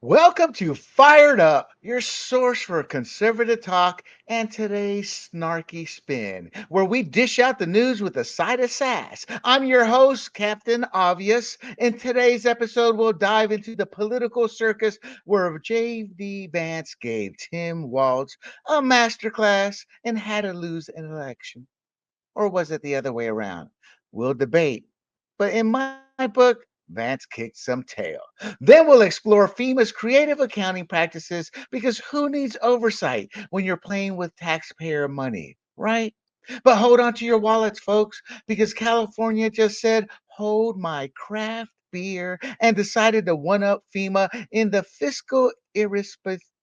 Welcome to Fired Up, your source for conservative talk and today's snarky spin, where we dish out the news with a side of sass. I'm your host, Captain Obvious. In today's episode, we'll dive into the political circus where J.D. Vance gave Tim Walz a masterclass in how to lose an election. Or was it the other way around? We'll debate. But in my book, Vance kicked some tail. Then we'll explore FEMA's creative accounting practices because who needs oversight when you're playing with taxpayer money, right? But hold on to your wallets, folks, because California just said, hold my craft beer, and decided to one up FEMA in the fiscal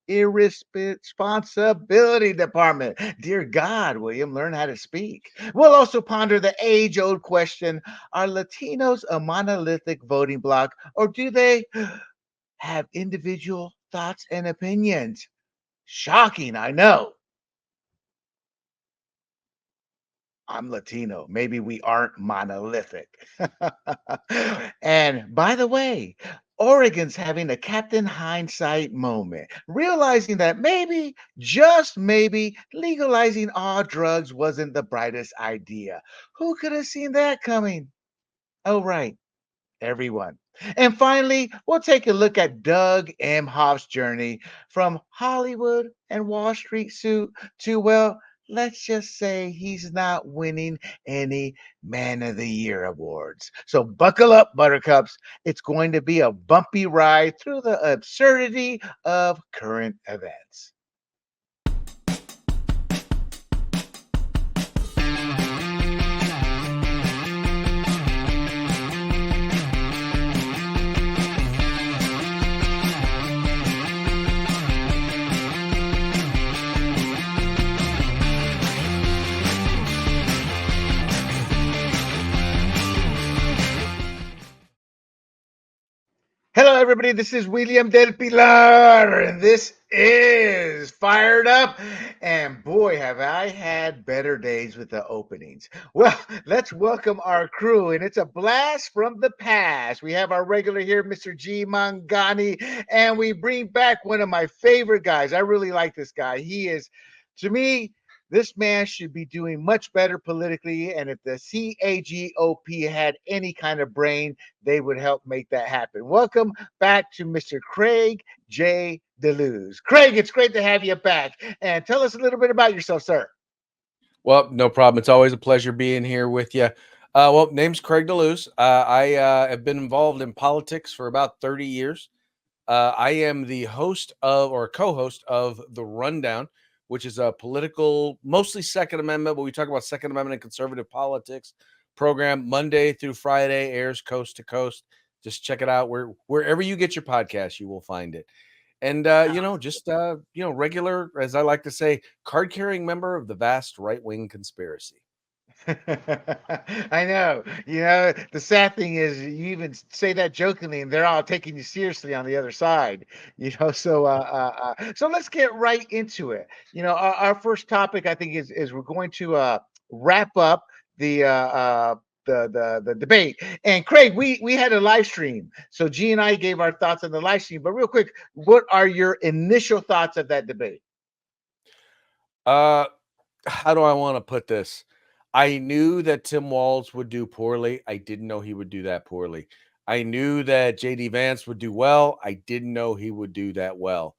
irresponsibility department. Dear God, William, learn how to speak. We'll also ponder the age old question: are Latinos a monolithic voting bloc, or do they have individual thoughts and opinions? Shocking, I know. I'm Latino. Maybe we aren't monolithic. And by the way, Oregon's having a Captain Hindsight moment, realizing that maybe, just maybe, legalizing all drugs wasn't the brightest idea. Who could have seen that coming? Oh, right, everyone. And finally, we'll take a look at Doug Emhoff's journey from Hollywood and Wall Street suit to, well, let's just say he's not winning any Man of the Year awards. So buckle up, Buttercups. It's going to be a bumpy ride through the absurdity of current events. Hello, everybody. This is William del Pilar, and this is Fired Up. And boy, have I had better days with the openings. Well, let's welcome our crew, and it's a blast from the past. We have our regular here, Mr. G. Mangani, and we bring back one of my favorite guys. I really like this guy. He is, to me, this man should be doing much better politically. And if the CAGOP had any kind of brain, they would help make that happen. Welcome back to Mr. Craig J. Deleuze. Craig, it's great to have you back. And tell us a little bit about yourself, sir. Well, no problem. It's always a pleasure being here with you. Name's Craig DeLuz. I have been involved in politics for about 30 years. I am the host of, or co-host of, The Rundown, which is a political, mostly Second Amendment, but we talk about Second Amendment and conservative politics program. Monday through Friday, airs coast to coast. Just check it out. Wherever you get your podcast, you will find it. And regular, as I like to say, card-carrying member of the vast right-wing conspiracy. I know. The sad thing is you even say that jokingly and they're all taking you seriously on the other side. So let's get right into it. Our first topic, I think, is we're going to wrap up the the debate. And Craig, we had a live stream. So G and I gave our thoughts on the live stream. But real quick, what are your initial thoughts of that debate? Uh, how do I want to put this? I knew that Tim Walz would do poorly. I didn't know he would do that poorly. I knew that JD Vance would do well. I didn't know he would do that well.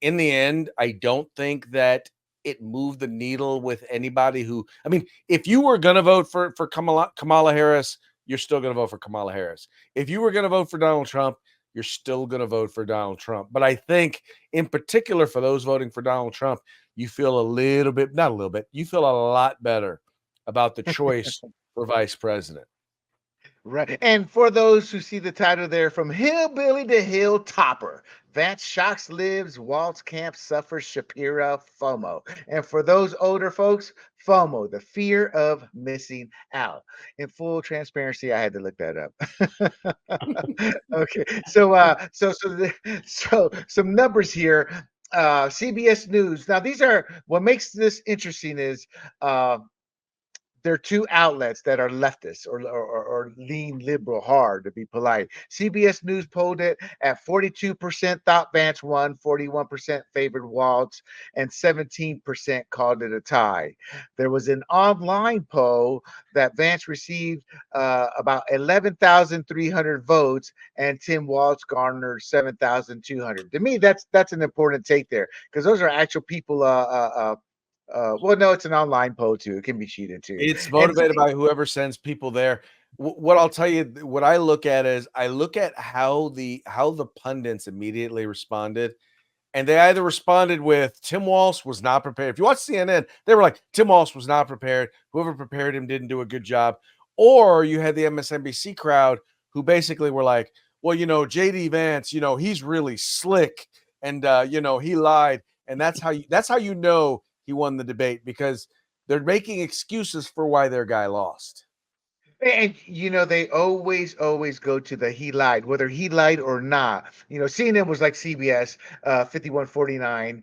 In the end, I don't think that it moved the needle with anybody who, I mean, if you were going to vote for Kamala Harris, you're still going to vote for Kamala Harris. If you were going to vote for Donald Trump, you're still going to vote for Donald Trump. But I think in particular for those voting for Donald Trump, you feel a little bit, not a little bit, you feel a lot better about the choice for vice president. Right. And for those who see the title there, from hillbilly to hilltopper, Vance shocks lives, Waltz camp suffers Shapira FOMO. And for those older folks, FOMO, the fear of missing out. In full transparency, I had to look that up. Okay. So some numbers here. CBS News. Now these are what makes this interesting is there are two outlets that are leftists or lean liberal hard, to be polite. CBS News polled it at 42% thought Vance won, 41% favored Walz, and 17% called it a tie. There was an online poll that Vance received about 11,300 votes, and Tim Walz garnered 7,200. To me, that's an important take there because those are actual people. Well, no, it's an online poll too. It can be cheated too. It's And motivated by whoever sends people there. What I'll tell you, what I look at is I look at how the pundits immediately responded, and they either responded with Tim Walz was not prepared. If you watch CNN, they were like, Tim Walz was not prepared. Whoever prepared him didn't do a good job. Or you had the MSNBC crowd who basically were like, well, JD Vance, he's really slick, and he lied. And that's how you know he won the debate, because they're making excuses for why their guy lost. they always go to the he lied, whether he lied or not. CNN was like CBS, 51-49.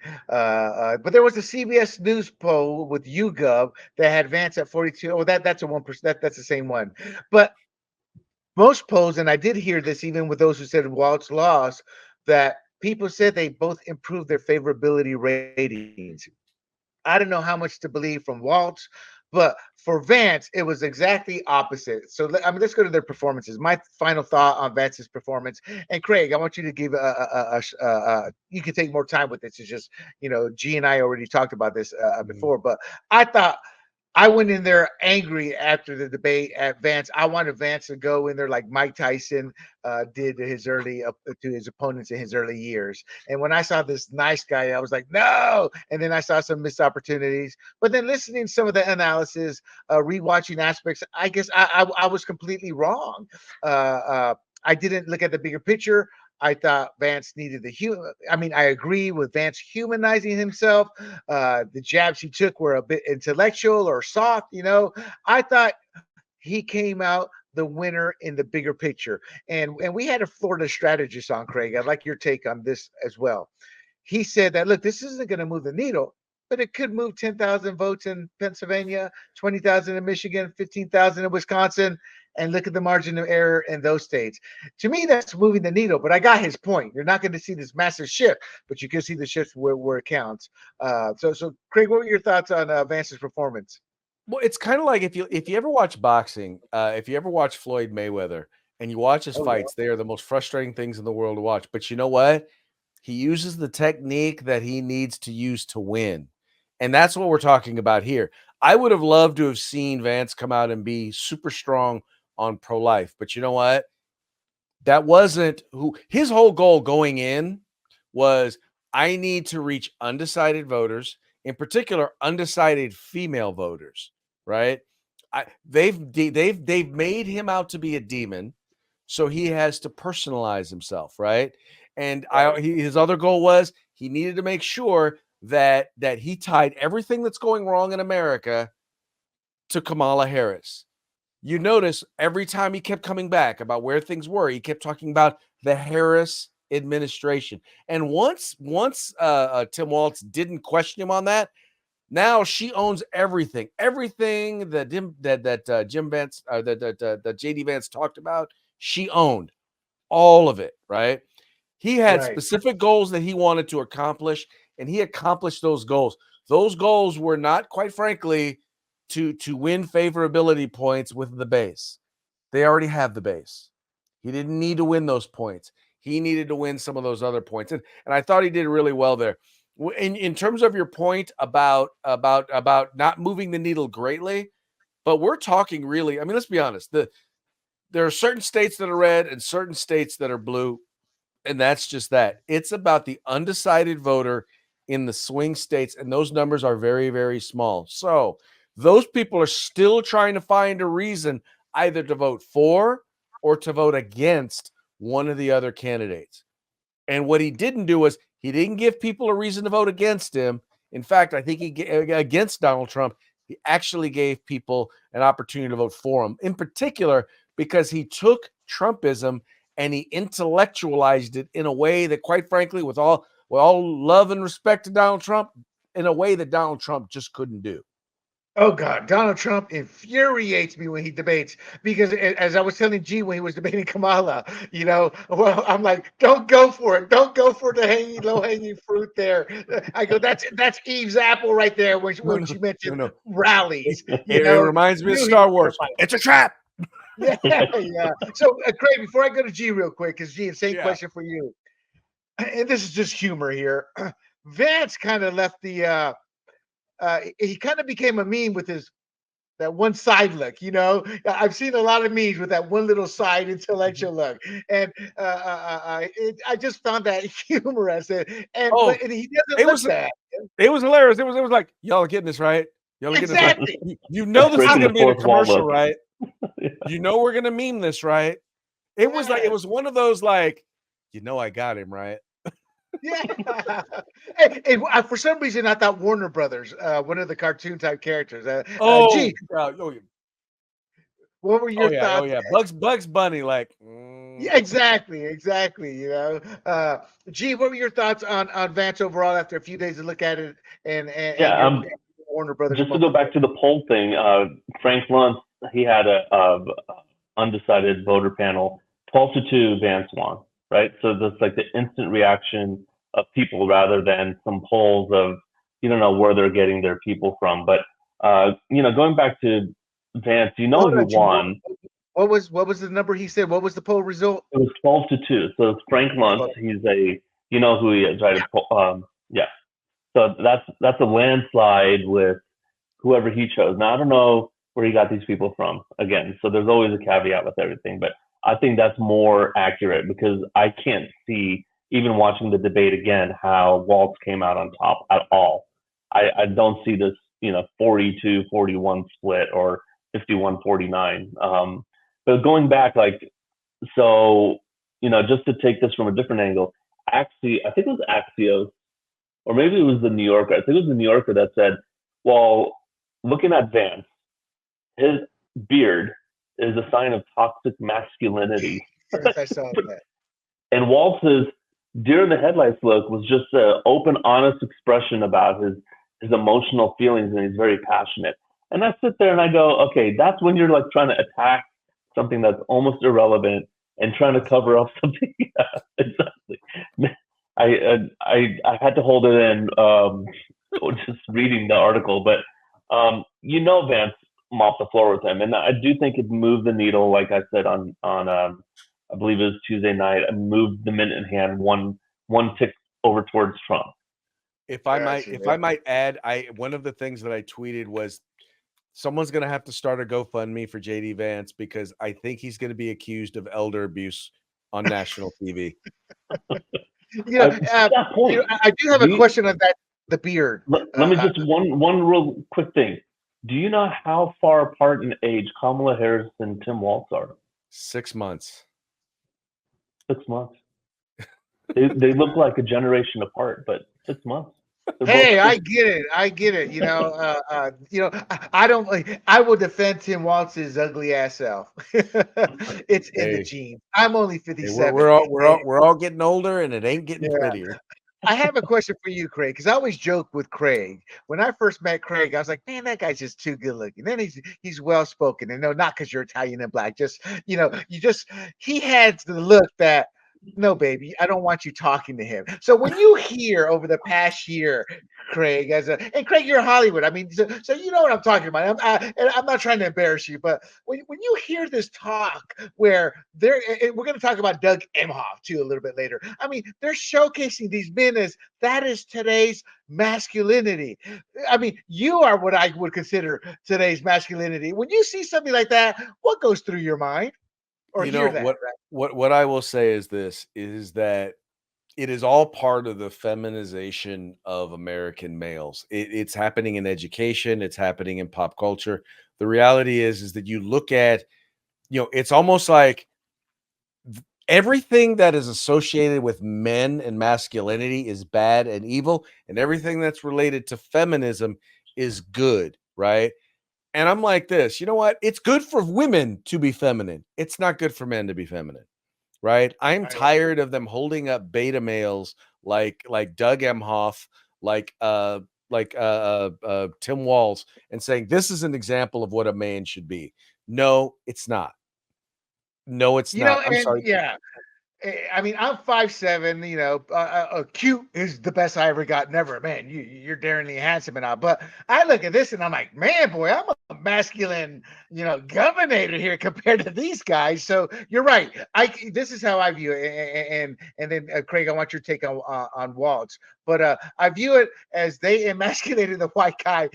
But there was a CBS News poll with YouGov that had Vance at 42. Oh, that's a 1%. That's the same one. But most polls, and I did hear this even with those who said Waltz lost, that people said they both improved their favorability ratings. I don't know how much to believe from Waltz, but for Vance, it was exactly opposite. So let's go to their performances. My final thought on Vance's performance, and Craig, I want you to give you can take more time with this. It's just G and I already talked about this before, but I thought I went in there angry after the debate at Vance. I wanted Vance to go in there like Mike Tyson did to his to his opponents in his early years. And when I saw this nice guy, I was like, no. And then I saw some missed opportunities. But then listening to some of the analysis, rewatching aspects, I guess I was completely wrong. I didn't look at the bigger picture. I thought Vance needed the human. I mean, I agree with Vance humanizing himself. The jabs he took were a bit intellectual or soft. I thought he came out the winner in the bigger picture. And we had a Florida strategist on, Craig. I'd like your take on this as well. He said that, look, this isn't going to move the needle, but it could move 10,000 votes in Pennsylvania, 20,000 in Michigan, 15,000 in Wisconsin, and look at the margin of error in those states. To me, that's moving the needle, but I got his point. You're not going to see this massive shift, but you can see the shift where it counts. So Craig, what were your thoughts on Vance's performance? Well, it's kind of like if you ever watch boxing, if you ever watch Floyd Mayweather and you watch his Oh, yeah. fights, they are the most frustrating things in the world to watch. But you know what? He uses the technique that he needs to use to win. And that's what we're talking about here. I would have loved to have seen Vance come out and be super strong on pro-life. But you know what? That wasn't who his whole goal going in was. I need to reach undecided voters, in particular undecided female voters, right? They've made him out to be a demon, so he has to personalize himself, right? And his other goal was he needed to make sure that he tied everything that's going wrong in America to Kamala Harris. You notice every time he kept coming back about where things were, he kept talking about the Harris administration. And once Tim Walz didn't question him on that, now she owns everything. Everything that Jim Vance, that JD Vance talked about, she owned all of it. Right? He had Right. specific goals that he wanted to accomplish, and he accomplished those goals. Those goals were not, quite frankly, to win favorability points with the base. They already have the base. He didn't need to win those points. He needed to win some of those other points, and I thought he did really well there. In terms of your point about not moving the needle greatly, but we're talking really. I mean, let's be honest. There are certain states that are red and certain states that are blue. And that's just that. It's about the undecided voter in the swing states, and those numbers are very, very small. So those people are still trying to find a reason either to vote for or to vote against one of the other candidates. And what he didn't do was he didn't give people a reason to vote against him. In fact, I think against Donald Trump, he actually gave people an opportunity to vote for him, in particular because he took Trumpism and he intellectualized it in a way that, quite frankly, with all love and respect to Donald Trump, in a way that Donald Trump just couldn't do. Oh God, Donald Trump infuriates me when he debates because, as I was telling G when he was debating Kamala, well, I'm like, don't go for it, don't go for the low hanging fruit there. I go, that's Eve's apple right there when No, she no, no, mentioned no. rallies. It reminds me of Knew he was Star gonna Wars. fight. It's a trap. Yeah, yeah. So, Craig, before I go to G real quick, because G, same Yeah. question for you, and this is just humor here. Vance kind of left he kind of became a meme with his that one side look. I've seen a lot of memes with that one little side intellectual look, and I just found that humorous. Oh, But he doesn't it look was bad. hilarious. It was like, y'all are getting this, right? Y'all are getting this, right? Exactly. You know It's this is breaking gonna the be in a fourth wall commercial, look. right? You know we're gonna meme this, right? It was like, it Yes. was one of those like, I got him, right? Yeah. For some reason, I thought Warner Brothers, one of the cartoon type characters. Oh, Gee, oh, what were your oh thoughts? yeah. Bugs Bunny, like, Yeah, exactly. Gee, what were your thoughts on Vance overall after a few days to look at it and Yeah, your Warner Brothers just to go moment? back to the poll thing, Frank Luntz, he had a undecided voter panel, 12-2 Vance won, right? So that's like the instant reaction of people rather than some polls of you don't know where they're getting their people from. But going back to Vance, you know Hold who on, Gee, won. what was the number he said? What was the poll result? It was 12-2. So it's Frank Luntz. Oh, He's you know who he is, right? yeah. Yeah. So that's a landslide with whoever he chose. Now I don't know where he got these people from. Again, so there's always a caveat with everything, but I think that's more accurate because I can't see even watching the debate again how Walz came out on top at all. I don't see this 42-41 split or 51-49. But going back, like, so just to take this from a different angle, actually I think it was Axios or maybe it was the New Yorker. I think it was the New Yorker that said, well, looking at Vance, his beard is a sign of toxic masculinity. Yes, I saw that. And Waltz's deer in the headlights look was just an open, honest expression about his emotional feelings, and he's very passionate. And I sit there and I go, okay, that's when you're like trying to attack something that's almost irrelevant and trying to cover up something. Yeah, exactly. I had to hold it in, just reading the article, but Vance mopped the floor with him, and I do think it moved the needle. Like I said on I believe it was Tuesday night, and moved the minute in hand one tick over towards Trump. If I might, Gotcha, if man. I might add, one of the things that I tweeted was someone's gonna have to start a GoFundMe for JD Vance because I think he's gonna be accused of elder abuse on national TV. You know, To that point, I do have do a you, question on that. The beard. let me just one real quick thing. Do you know how far apart in age Kamala Harris and Tim Walz are? 6 months. 6 months. They look like a generation apart, but 6 months. They're both Hey, I kids. get it. I get it. I don't. I will defend Tim Waltz's ugly ass self. It's in the Hey, genes. I'm only hey, 57. we're all getting older, and it ain't getting Yeah. prettier. I have a question for you, Craig, because I always joke with Craig. When I first met Craig, I was like, man, that guy's just too good looking. Then he's well spoken. And no, not because you're Italian and black. Just, he had the look that, no, baby, I don't want you talking to him. So when you hear over the past year, Craig, and Craig, you're Hollywood. I mean, so you know what I'm talking about. And I'm not trying to embarrass you, but when you hear this talk where we're going to talk about Doug Emhoff too a little bit later. I mean, they're showcasing these men as that is today's masculinity. I mean, you are what I would consider today's masculinity. When you see something like that, what goes through your mind or You know hear that? what? Right? What I will say is this: is that it is all part of the feminization of American males. It's happening in education. It's happening in pop culture. The reality is that you look at, it's almost like everything that is associated with men and masculinity is bad and evil, and everything that's related to feminism is good, right? And I'm like this, you know what? It's good for women to be feminine. It's not good for men to be feminine, right? I'm I agree. tired of them holding up beta males like Doug Emhoff, like Tim Walz and saying this is an example of what a man should be. No, it's not. No, it's You know, not. I'm and sorry. yeah, I mean, I'm 5'7", cute is the best I ever got. Never, man. You're daringly handsome and all. But I look at this and I'm like, man, boy, I'm a masculine, governor here compared to these guys. So you're right. This is how I view it. And then Craig, I want your take on Waltz. But I view it as they emasculated the white guy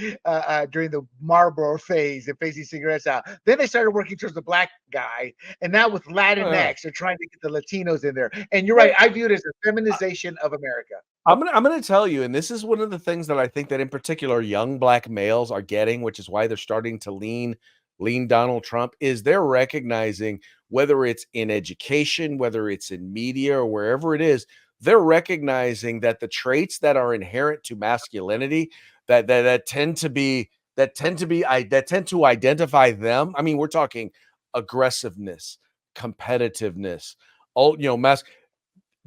during the Marlboro phase and phasing cigarettes out. Then they started working towards the black guy, and now with Oh, yeah. Latinx, they're trying to get the Latinos in there. And you're right. I view it as a feminization of America. I'm gonna tell you, and this is one of the things that I think that in particular young black males are getting, which is why they're starting to lean Donald Trump, is they're recognizing whether it's in education, whether it's in media, or wherever it is, they're recognizing that the traits that are inherent to masculinity that tend to identify them. I mean, we're talking aggressiveness, competitiveness, all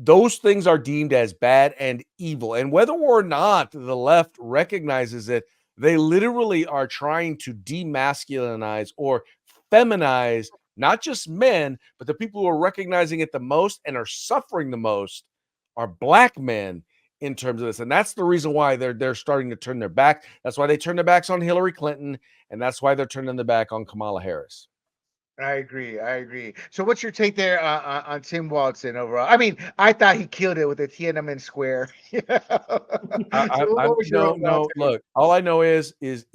those things are deemed as bad and evil. And whether or not the left recognizes it, they literally are trying to demasculinize or feminize not just men, but the people who are recognizing it the most and are suffering the most are black men in terms of this. And that's the reason why they're starting to turn their back. That's why they turned their backs on Hillary Clinton, and that's why they're turning their back on Kamala Harris. I agree. I agree. So, what's your take there on Tim Walton overall? I mean, I thought he killed it with the Tiananmen Square. So, I'm what was your no, overall no. take? Look, all I know is here's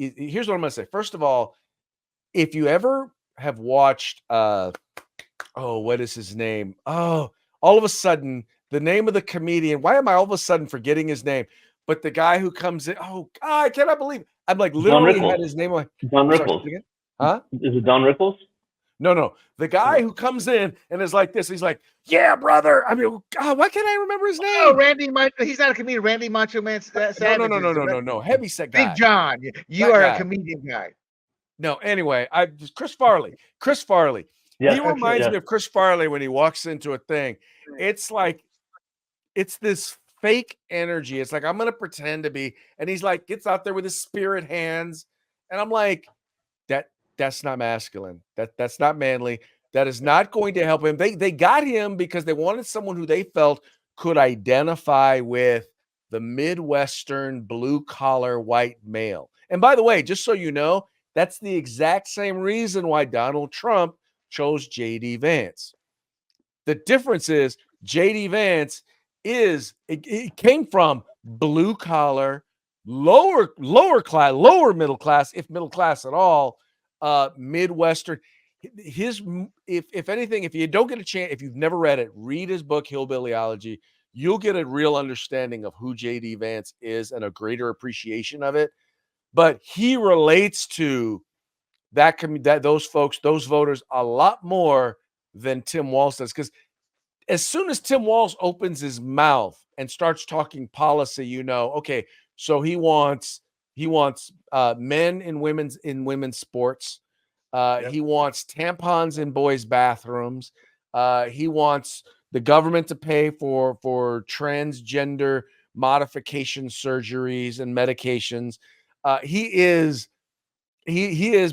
what I'm gonna say. First of all, if you ever have watched, what is his name? Oh, all of a sudden, the name of the comedian. Why am I all of a sudden forgetting his name? But the guy who comes in. Oh God, I cannot believe it. I'm like Don literally Rickles. had his name. Don I'm sorry. Say Rickles. it again. Huh? Is it Don Rickles? No. The guy who comes in and is like this. He's like, yeah, brother. I mean, God, why can't I remember his Oh, name? Randy, he's not a comedian. Randy Macho Man Savage is the No. Heavy set Big guy. John. You That are a guy. comedian guy. No, anyway, I just Chris Farley. Chris Farley. He Yes. Okay. reminds Yes. me of Chris Farley when he walks into a thing. It's like it's this fake energy. It's like I'm gonna pretend to be, and he's like gets out there with his spirit hands, and I'm like, that's not masculine. That's not manly. That is not going to help him. They got him because they wanted someone who they felt could identify with the Midwestern blue collar white male. And by the way, just so you know, that's the exact same reason why Donald Trump chose JD Vance. The difference is JD Vance it came from blue collar, lower class, lower middle class, if middle class at all, Midwestern. His if anything, if you don't get a chance, if you've never read it, read his book Hillbillyology. You'll get a real understanding of who JD Vance is and a greater appreciation of it. But he relates to that those folks, those voters, a lot more than Tim Walz does. Because as soon as Tim Walz opens his mouth and starts talking policy, okay, so he wants men in women's sports. Yep. He wants tampons in boys' bathrooms. He wants the government to pay for transgender modification surgeries and medications. He is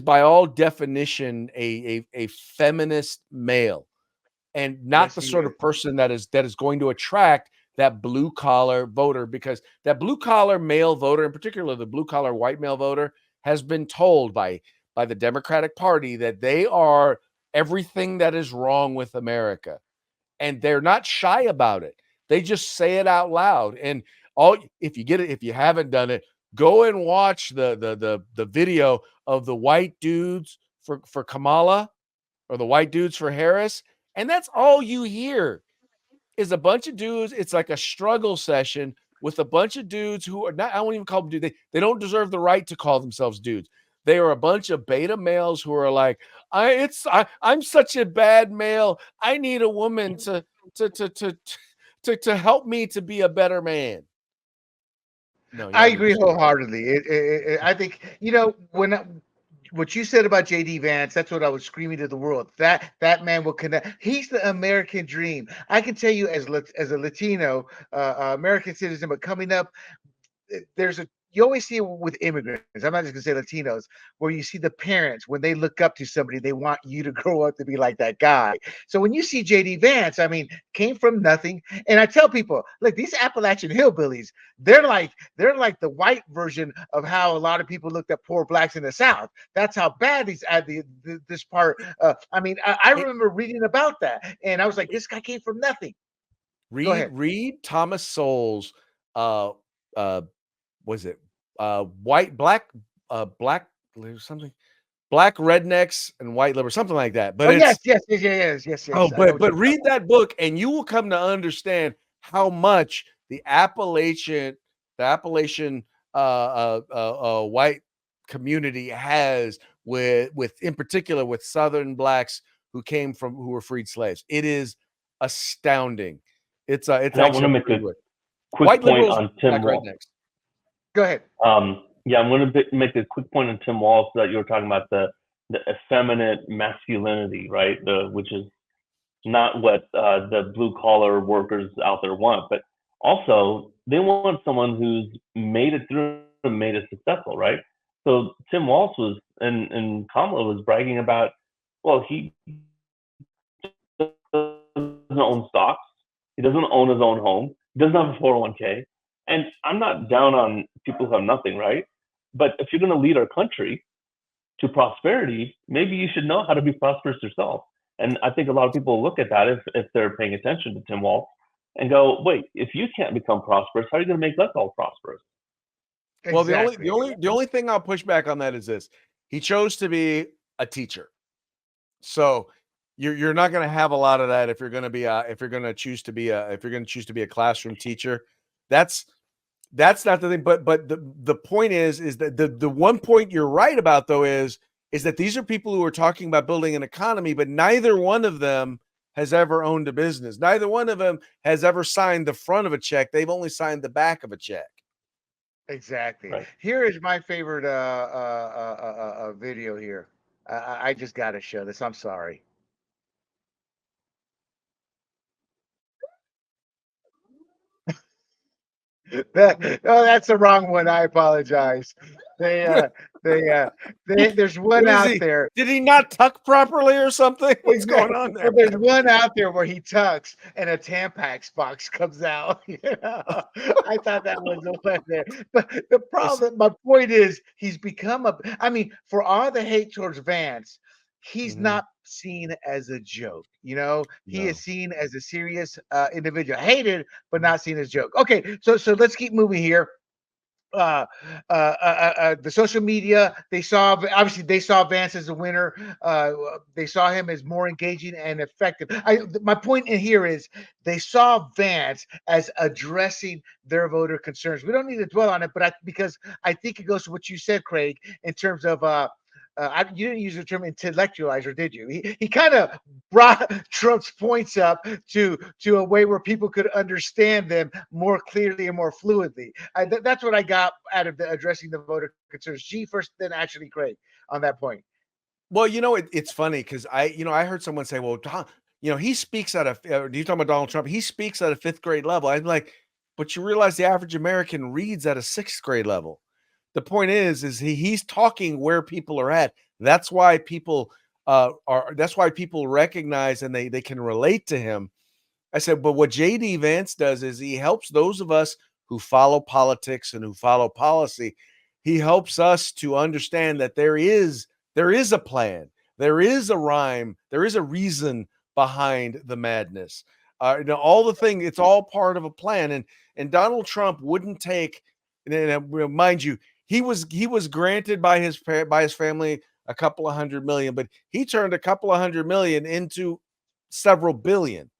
by all definition a feminist male, and not Yes, the he sort is. of person that is going to attract that blue collar voter, because that blue collar male voter, in particular the blue collar white male voter, has been told by the Democratic Party that they are everything that is wrong with America, and they're not shy about it. They just say it out loud. And if you get it, if you haven't done it, go and watch the video of the white dudes for Kamala, or the white dudes for Harris, and that's all you hear is a bunch of dudes. It's like a struggle session with a bunch of dudes who are not, I won't even call them dudes. They don't deserve the right to call themselves dudes. They are a bunch of beta males who are like, I'm such a bad male. I need a woman to help me to be a better man. No, I y'all need to agree stop. wholeheartedly. I think what you said about JD Vance, that's what I was screaming to the world. That man will connect. He's the American dream. I can tell you as a Latino American citizen, but coming up, there's you always see it with immigrants. I'm not just gonna say Latinos, where you see the parents when they look up to somebody, they want you to grow up to be like that guy. So when you see JD Vance, I mean, came from nothing. And I tell people, look, these Appalachian hillbillies, they're like the white version of how a lot of people looked at poor blacks in the South. That's how bad these this part. I mean, I It, remember reading about that, and I was like, this guy came from nothing. Go ahead. read Thomas Sowell's uh uh was it white black something black rednecks and white liberals, something like that. But Oh yes, it's yes, yes, yes, yes, oh, yes. I know what but you're talking read that book and you will come to understand how much the Appalachian white community has with in particular with Southern blacks who were freed slaves. It is astounding. It's And I want actually to a make pretty a good quick white point liberals, on black Tim Walz. rednecks. Go ahead. Yeah, I'm going to make a quick point on Tim Walz that you were talking about the effeminate masculinity, right? Which is not what the blue collar workers out there want, but also they want someone who's made it through and made it successful, right? So Tim Walz was and Kamala was bragging about, well, he doesn't own stocks, he doesn't own his own home, he doesn't have a 401k, and I'm not down on people who have nothing, right? But if you're going to lead our country to prosperity, maybe you should know how to be prosperous yourself. And I think a lot of people look at that if they're paying attention to Tim Walz and go, wait, if you can't become prosperous, how are you going to make us all prosperous? Well, Exactly. the only thing I'll push back on that is this: he chose to be a teacher, so you're not going to have a lot of that if you're going to be if you're going to choose to be a classroom teacher. That's not the thing. But the point is that the one point you're right about though is that these are people who are talking about building an economy, but neither one of them has ever owned a business. Neither one of them has ever signed the front of a check. They've only signed the back of a check. Exactly. Right. Here is my favorite video here. I just got to show this. I'm sorry. Oh, that's the wrong one. I apologize. They, uh, they, uh, there's one What is out he? there. Did he not tuck properly or something? What's Exactly. going on Well, there? there's one out there where he tucks and a Tampax box comes out. I thought that was the one there. But the problem, my point is, he's become I mean, for all the hate towards Vance, he's Mhm. not seen as a joke. He is No. seen as a serious individual, hated, but not seen as joke. Okay, so let's keep moving here. uh, the social media, they saw Vance as a winner. They saw him as more engaging and effective. My point in here is they saw Vance as addressing their voter concerns. We don't need to dwell on it, but because I think it goes to what you said, Craig, in terms of you didn't use the term intellectualizer, did you? He kind of brought Trump's points up to a way where people could understand them more clearly and more fluidly. That's what I got out of addressing the voter concerns. G first, then actually Craig on that point. Well, it's funny because I heard someone say, "Well, he speaks at do you talking about Donald Trump? He speaks at a fifth grade level." I'm like, but you realize the average American reads at a sixth grade level. The point is he's talking where people are at. That's why people that's why people recognize and they can relate to him. I said, but what JD Vance does is he helps those of us who follow politics and who follow policy. He helps us to understand that there is a plan, there is a rhyme, there is a reason behind the madness. All the thing, it's all part of a plan. And Donald Trump wouldn't take, and mind you, he was granted by his family a couple of $100 million, but he turned a couple of $100 million into several billion.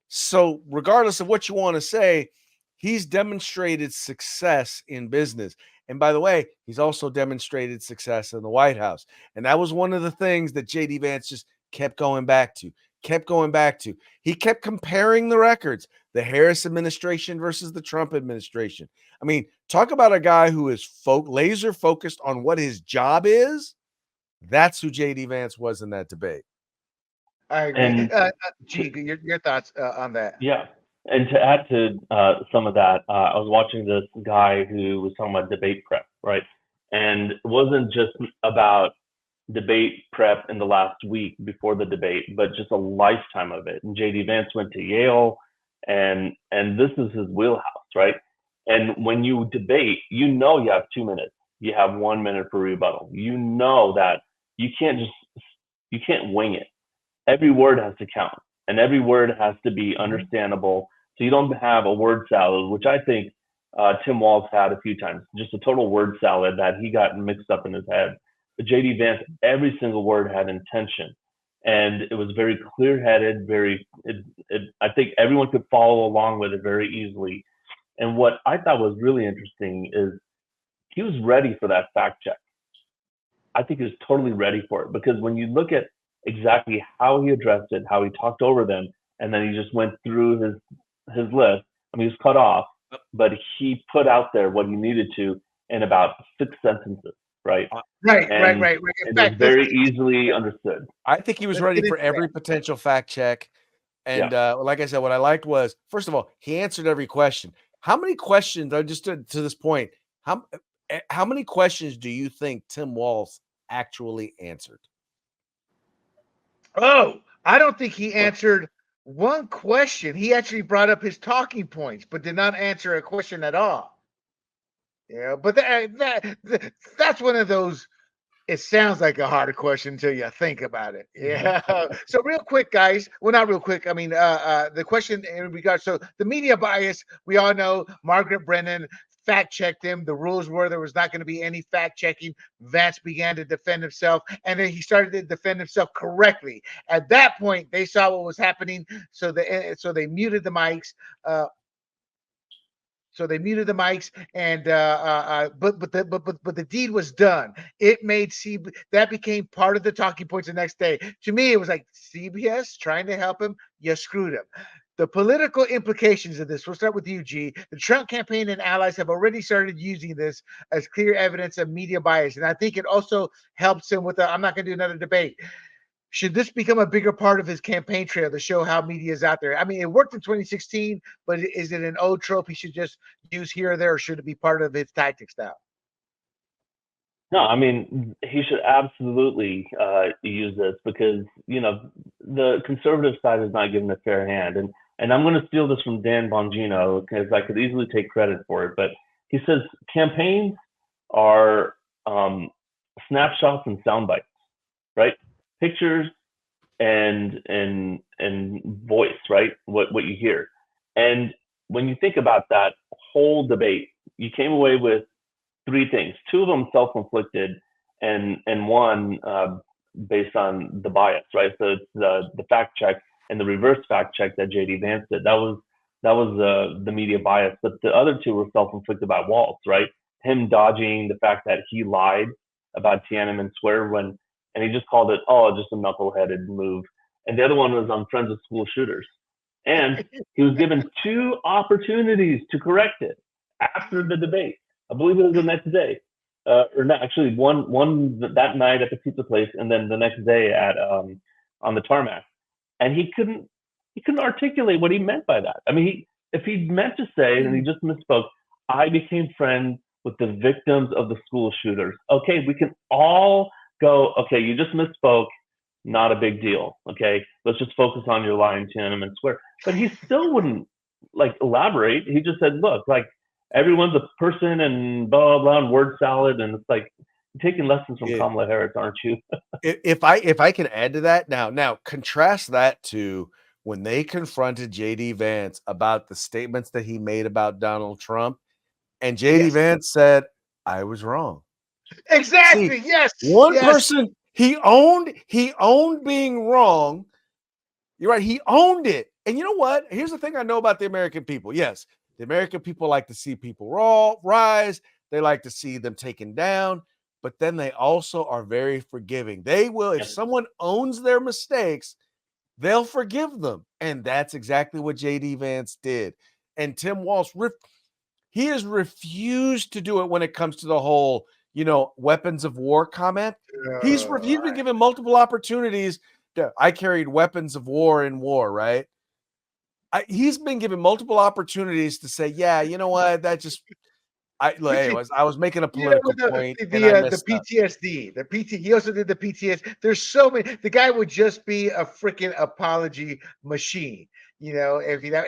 So, regardless of what you want to say, he's demonstrated success in business. And by the way, he's also demonstrated success in the White House. And that was one of the things that JD Vance just kept going back to, He kept comparing the records, the Harris administration versus the Trump administration. I mean, talk about a guy who is laser focused on what his job is. That's who JD Vance was in that debate. I agree. And G, your thoughts on that? yeah, And to add to some of that, I was watching this guy who was talking about debate prep, right? And it wasn't just about debate prep in the last week before the debate, but just a lifetime of it. And JD Vance went to Yale, and this is his wheelhouse, right? And when you debate, you know you have 2 minutes, you have 1 minute for rebuttal. You know that you can't wing it. Every word has to count, and every word has to be understandable. So you don't have a word salad, which I think Tim Walz had a few times, just a total word salad that he got mixed up in his head. But JD Vance, every single word had intention, and it was very clear-headed. I think everyone could follow along with it very easily. And what I thought was really interesting is he was ready for that fact check. I think he was totally ready for it, because when you look at exactly how he addressed it, how he talked over them, and then he just went through his list. I mean, he was cut off, but he put out there what he needed to in about 6 sentences, right? Right. And In it was fact, very easily understood. I think he was Let's ready get for into every potential fact check. And Yeah. like I said, what I liked was, first of all, he answered every question. How many questions, I just to this point, how many questions do you think Tim Walz actually answered? Oh, I don't think he answered one question. He actually brought up his talking points, but did not answer a question at all. Yeah, but that's one of those. It sounds like a hard question until you think about it. Yeah. So real quick, guys. Well, not real quick. I mean, the question in regards. So the media bias. We all know Margaret Brennan fact checked him. The rules were there was not going to be any fact checking. Vance began to defend himself, and then he started to defend himself correctly. At that point, they saw what was happening, so they muted the mics. And but the deed was done. It made that became part of the talking points the next day. To me, it was like CBS trying to help him. You screwed him. The political implications of this. We'll start with you, G. The Trump campaign and allies have already started using this as clear evidence of media bias, and I think it also helps him with. I'm not going to do another debate. Should this become a bigger part of his campaign trail to show how media is out there? I mean, it worked in 2016, but is it an old trope he should just use here or there, or should it be part of his tactics now? No, I mean, he should absolutely use this, because, the conservative side is not given a fair hand. And I'm going to steal this from Dan Bongino, because I could easily take credit for it. But he says campaigns are snapshots and sound bites, right? Pictures and voice, right? What you hear. And when you think about that whole debate, you came away with 3 things. 2 of them self-inflicted, and one based on the bias, right? So it's the fact check and the reverse fact check that JD Vance did. That was the media bias, but the other 2 were self-inflicted by Walz, right? Him dodging the fact that he lied about Tiananmen Square and he just called it, just a knuckleheaded move. And the other one was on Friends of School Shooters. And he was given 2 opportunities to correct it after the debate. I believe it was the next day, or not. Actually, one that night at the pizza place, and then the next day at on the tarmac. And he couldn't articulate what he meant by that. I mean, if he meant to say, and he just misspoke, I became friends with the victims of the school shooters. Okay, we can all go, okay, you just misspoke, not a big deal. Okay, let's just focus on your lie in Tiananmen Square. But he still wouldn't elaborate. He just said, look, everyone's a person and blah, blah, blah, and word salad. And it's like, you're taking lessons from Kamala Harris, aren't you? if I can add to that now contrast that to when they confronted JD Vance about the statements that he made about Donald Trump, and JD Vance said, I was wrong. Exactly. Yes. One person, he owned being wrong. You're right. He owned it. And you know what? Here's the thing I know about the American people. Yes, the American people like to see people rise. They like to see them taken down. But then they also are very forgiving. They will, if someone owns their mistakes, they'll forgive them. And that's exactly what JD Vance did. And Tim Walz, he has refused to do it when it comes to the whole, weapons of war comment. He's been given multiple opportunities. I carried weapons of war in war, right? he's been given multiple opportunities to say, yeah, you know what, that just But see, anyways, I was making a you know, political with the point the and the, I uh, the messed up. PTSD, the PT, he also did the PTS. There's so many. The guy would just be a freaking apology machine, if you know.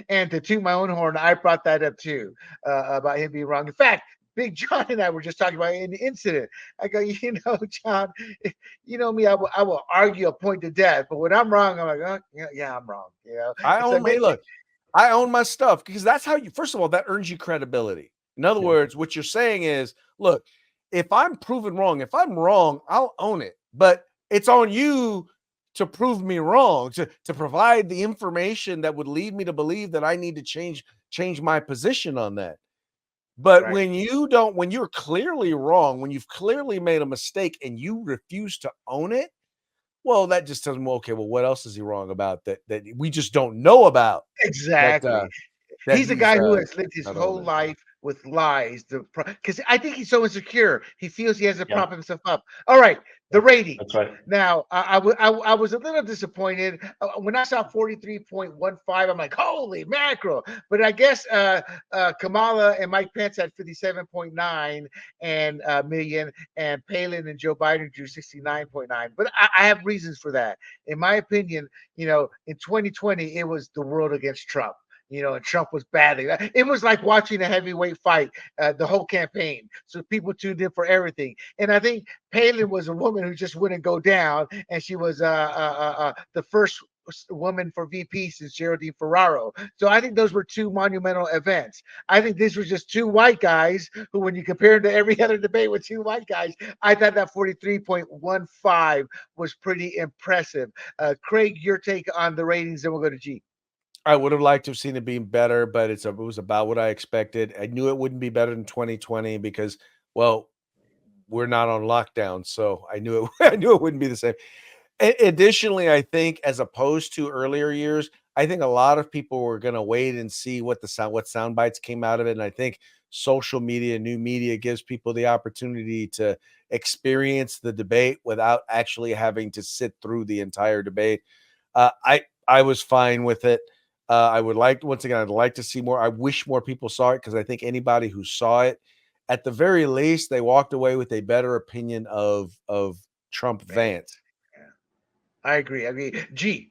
And to toot my own horn, I brought that up too about him being wrong. In fact, Big John and I were just talking about an incident. I go, John, you know me, I will argue a point to death, but when I'm wrong, I'm like, oh, yeah, I'm wrong. I So own my look, I own my stuff because that's how you, first of all, that earns you credibility. In other Yeah. words, what you're saying is, look, if I'm proven wrong, if I'm wrong, I'll own it. But it's on you to prove me wrong, to provide the information that would lead me to believe that I need to change my position on that. But right. when you're clearly wrong, when you've clearly made a mistake and you refuse to own it, well, that just tells me, okay, well, what else is he wrong about that we just don't know about? That Exactly. that He's a he's guy who has lived his not whole owning. life with lies. Because I think he's so insecure, he feels he has to Yeah. prop himself up. All right, the That's ratings. right. Now, I was a little disappointed when I saw 43.15. I'm like, holy mackerel! But I guess Kamala and Mike Pence had 57.9 and million, and Palin and Joe Biden drew 69.9. But I have reasons for that. In my opinion, in 2020, it was the world against Trump. And Trump was badly. It was like watching a heavyweight fight, the whole campaign. So people tuned in for everything. And I think Palin was a woman who just wouldn't go down, and she was the first woman for VP since Geraldine Ferraro. So I think those were two monumental events. I think these were just two white guys who, when you compare them to every other debate with two white guys, I thought that 43.15 was pretty impressive. Craig, your take on the ratings, then we'll go to G. I would have liked to have seen it being better, but it was about what I expected. I knew it wouldn't be better than 2020 because, well, we're not on lockdown, so I knew it. I knew it wouldn't be the same. Additionally, I think as opposed to earlier years, I think a lot of people were going to wait and see what sound bites came out of it, and I think social media, new media gives people the opportunity to experience the debate without actually having to sit through the entire debate. I was fine with it. I would like, once again, I'd like to see more. I wish more people saw it because I think anybody who saw it, at the very least, they walked away with a better opinion of Trump Vance. Yeah. I agree. G.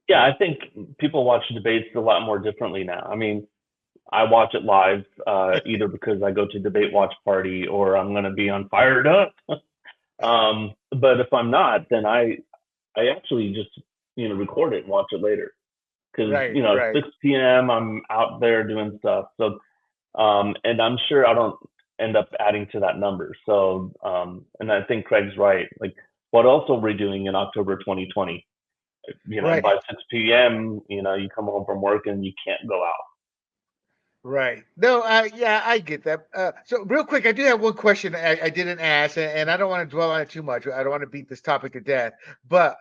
Yeah, I think people watch debates a lot more differently now. I mean, I watch it live, either because I go to debate watch party or I'm going to be on Fired Up. But if I'm not, then I actually just record it and watch it later because Right, right. 6 p.m. I'm out there doing stuff. So and I'm sure I don't end up adding to that number. So and I think Craig's right. Like, what else are we doing in October 2020? Right. By 6 p.m. You come home from work and you can't go out. Right. No, yeah, I get that. So real quick, I do have one question I didn't ask, and I don't want to dwell on it too much. I don't want to beat this topic to death. But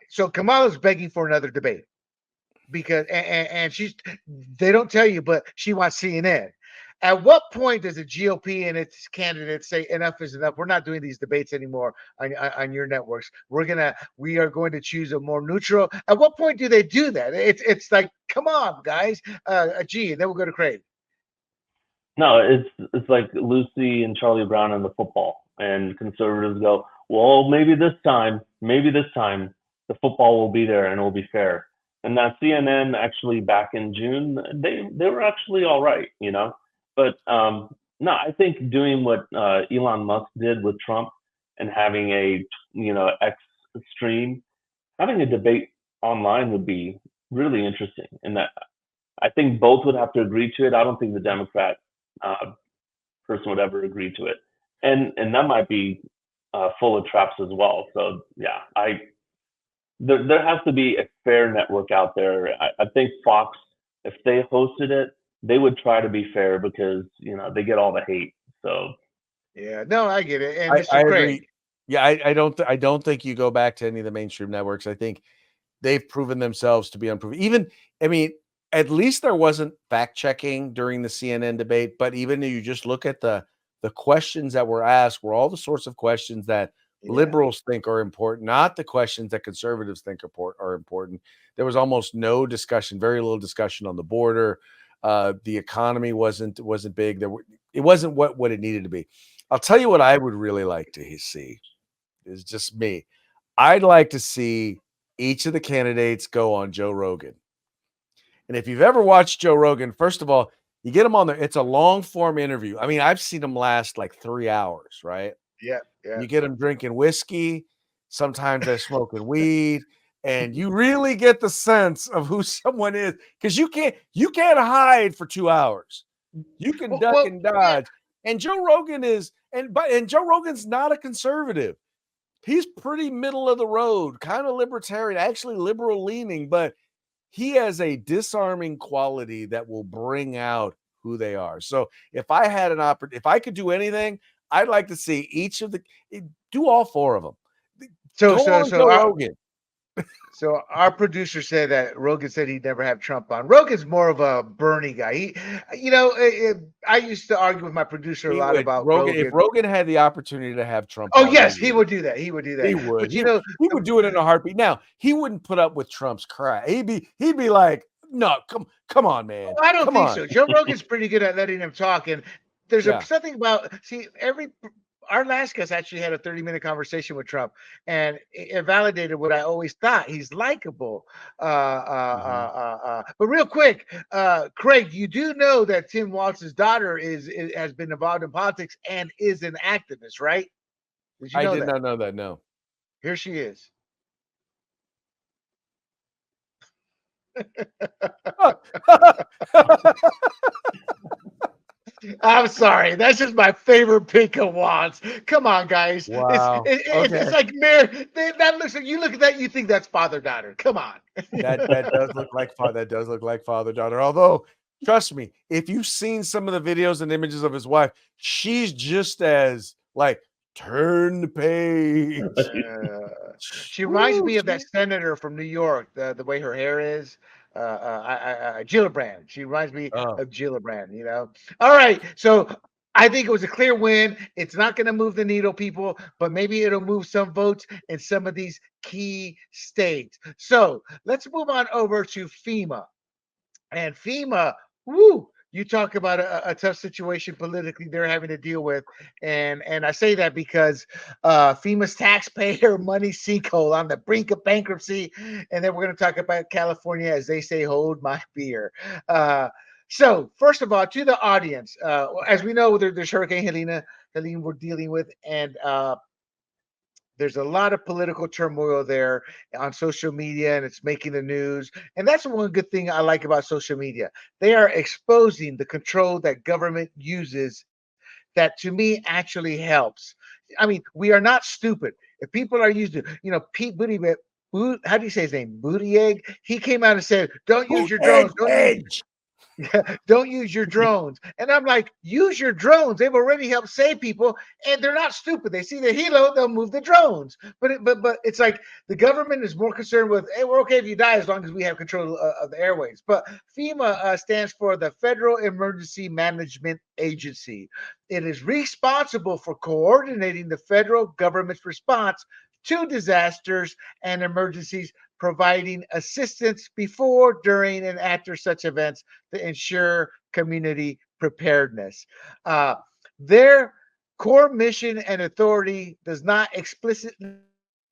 so Kamala's begging for another debate because, and they don't tell you, but she wants CNN. At what point does the GOP and its candidates say enough is enough? We're not doing these debates anymore on your networks. We are going to choose a more neutral. At what point do they do that? It's like, come on, guys. G, and then we'll go to Craig. No, it's like Lucy and Charlie Brown in the football, and conservatives go, well, maybe this time, the football will be there and it will be fair. And that CNN actually back in June, they were actually all right, But no, I think doing what Elon Musk did with Trump and having a X stream, having a debate online would be really interesting. And that I think both would have to agree to it. I don't think the Democrat person would ever agree to it, and that might be full of traps as well. So yeah, there has to be a fair network out there. I think Fox, if they hosted it, they would try to be fair because they get all the hate. So yeah, no, I get it. And I Mr. Craig. agree. Yeah, I don't think you go back to any of the mainstream networks. I think they've proven themselves to be unproven. Even, I mean, at least there wasn't fact checking during the CNN debate. But even if you just look at the questions that were asked, were all the sorts of questions that Yeah. liberals think are important, not the questions that conservatives think are important. There was almost no discussion, very little discussion on the border. The economy wasn't big. It wasn't what it needed to be. I'll tell you what I would really like to see is just me. I'd like to see each of the candidates go on Joe Rogan. And if you've ever watched Joe Rogan, first of all, you get him on there. It's a long form interview. I mean, I've seen him last like 3 hours, right? Yeah. Yeah. You get them drinking whiskey. Sometimes they're smoking weed, and you really get the sense of who someone is because you can't hide for 2 hours. You can duck Well, and yeah. dodge. And Joe Rogan and Joe Rogan's not a conservative. He's pretty middle of the road, kind of libertarian, actually liberal leaning, but he has a disarming quality that will bring out who they are. So if I had if I could do anything, I'd like to see each of do all four of them. So Go so on so Joe our Rogan. so our producer said that Rogan said he'd never have Trump on. Rogan's more of a Bernie guy. I used to argue with my producer a He lot would about Rogan if Rogan. Rogan had the opportunity to have Trump Oh on, he yes, he would. would do that. He would do that. He would. But He would do it in a heartbeat. Now, he wouldn't put up with Trump's crap. He'd be like, "No, come on, man. I don't Come think on." so. Joe Rogan's pretty good at letting him talk, and there's Yeah. something about our last guest actually had a 30-minute conversation with Trump, and it validated what I always thought. He's likable. Mhm. But real quick, Craig, you do know that Tim Walz's daughter has been involved in politics and is an activist, right? Did you I know did that? not know that, no. Here she is. I'm sorry. That's just my favorite pick of Watts. Come on, guys. Wow. It's Okay. like Mary. That looks like you look at that, you think that's father daughter. Come on. That does look like father-daughter, although, trust me, if you've seen some of the videos and images of his wife, she's just as, like, turn the page. She reminds Woo, me of that senator from New York. The way her hair is. Gillibrand. She reminds me oh, of Gillibrand. You know. All right. So I think it was a clear win. It's not going to move the needle, people, but maybe it'll move some votes in some of these key states. So let's move on over to FEMA. And FEMA, woo, you talk about a tough situation politically they're having to deal with, and I say that because FEMA's taxpayer money sinkhole on the brink of bankruptcy, and then we're going to talk about California as they say, hold my beer. So first of all, to the audience, as we know, there's Hurricane Helene we're dealing with, and there's a lot of political turmoil there on social media, and it's making the news. And that's one good thing I like about social media. They are exposing the control that government uses that to me actually helps. I mean, we are not stupid. If people are used to, Pete Buttigieg, how do you say his name? Buttigieg. He came out and said, "Don't use boot your drones. edge, Don't use edge. don't use your drones." And I'm like, use your drones. They've already helped save people, and they're not stupid. They see the helo, they'll move the drones. But it's like the government is more concerned with, hey, we're okay if you die as long as we have control of the airways. But FEMA stands for the Federal Emergency Management Agency. It is responsible for coordinating the federal government's response to disasters and emergencies, providing assistance before, during, and after such events to ensure community preparedness. Their core mission and authority does not explicitly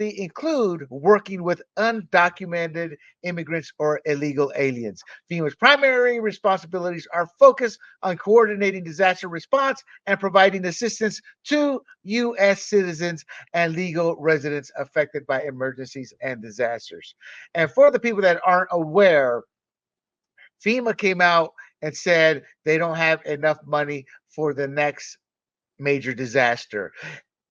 include working with undocumented immigrants or illegal aliens. FEMA's primary responsibilities are focused on coordinating disaster response and providing assistance to U.S. citizens and legal residents affected by emergencies and disasters. And for the people that aren't aware, FEMA came out and said they don't have enough money for the next major disaster.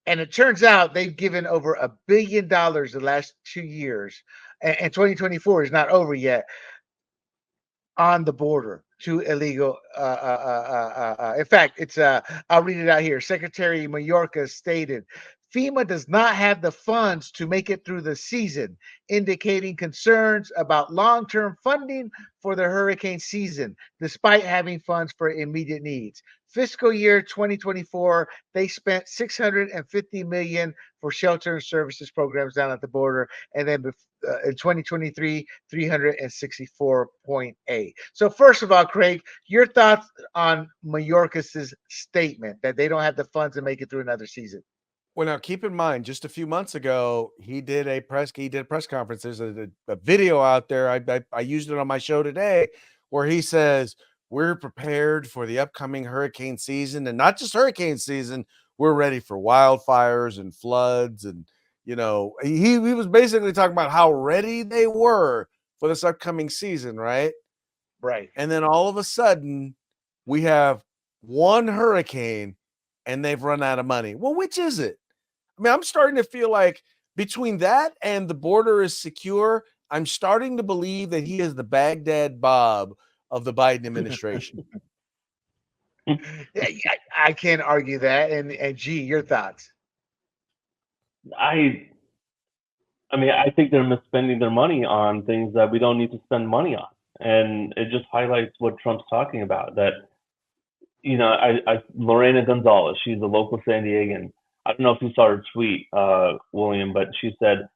And it turns out they've given over $1 billion the last 2 years, and 2024 is not over yet, on the border to illegal. In fact, I'll read it out here. Secretary Mayorkas stated FEMA does not have the funds to make it through the season, indicating concerns about long-term funding for the hurricane season, despite having funds for immediate needs. Fiscal year 2024, they spent $650 million for shelter and services programs down at the border, and then in 2023, 364.8. So first of all, Craig, your thoughts on Mayorkas's statement that they don't have the funds to make it through another season? Well, now keep in mind, just a few months ago, he did a press conference. There's a video out there. I used it on my show today, where he says we're prepared for the upcoming hurricane season, and not just hurricane season. We're ready for wildfires and floods, and he was basically talking about how ready they were for this upcoming season, right? Right. And then all of a sudden, we have one hurricane, and they've run out of money. Well, which is it? I mean, I'm starting to feel like between that and the border is secure, I'm starting to believe that he is the Baghdad Bob of the Biden administration. I can't argue that. And G, your thoughts? I mean, I think they're misspending their money on things that we don't need to spend money on, and it just highlights what Trump's talking about. That Lorena Gonzalez, she's a local San Diegan. I don't know if you saw her tweet, William, but she said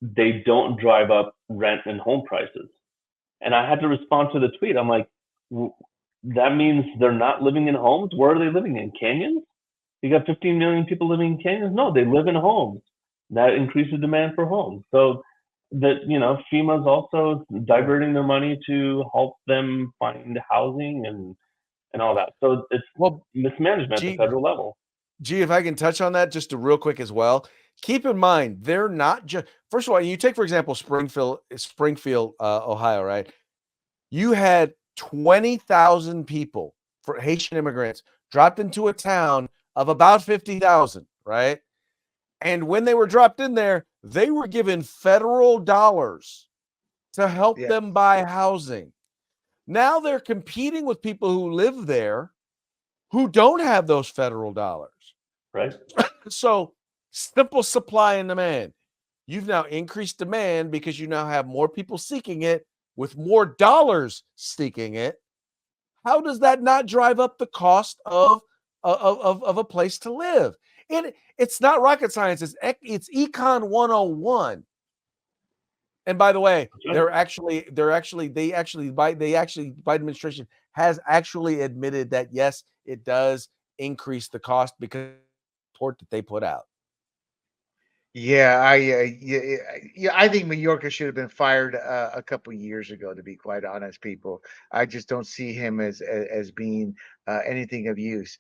they don't drive up rent and home prices. And I had to respond to the tweet. I'm like, that means they're not living in homes? Where are they living in? Canyons? You got 15 million people living in canyons? No, they live in homes. That increases demand for homes. So that, FEMA's also diverting their money to help them find housing and all that. So it's mismanagement at the federal level. Gee, if I can touch on that just real quick as well. Keep in mind, they're not just, first of all, you take, for example, Springfield, Ohio, right? You had 20,000 people, for Haitian immigrants, dropped into a town of about 50,000, right? And when they were dropped in there, they were given federal dollars to help them buy housing. Now they're competing with people who live there who don't have those federal dollars. Right. So simple supply and demand. You've now increased demand because you now have more people seeking it with more dollars seeking it. How does that not drive up the cost of a place to live? It's not rocket science. It's Econ 101. And by the way, Biden administration has actually admitted that yes, it does increase the cost because of the report that they put out. Yeah, I think Mayorkas should have been fired a couple years ago. To be quite honest, people, I just don't see him as being anything of use.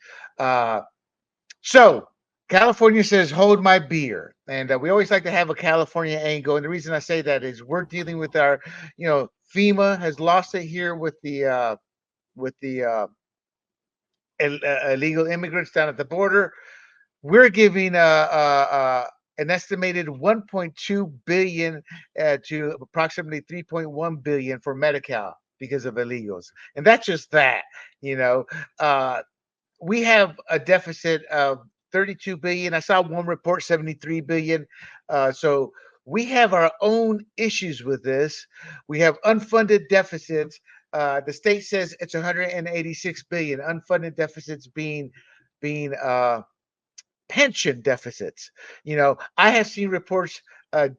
So California says, "Hold my beer," and we always like to have a California angle. And the reason I say that is we're dealing with our, FEMA has lost it here with the illegal immigrants down at the border. We're giving an estimated 1.2 billion to approximately 3.1 billion for Medi-Cal because of illegals, and that's just that. We have a deficit of 32 billion. I saw one report 73 billion. So we have our own issues with this. We have unfunded deficits. The state says it's 186 billion. Unfunded deficits being pension deficits. I have seen reports as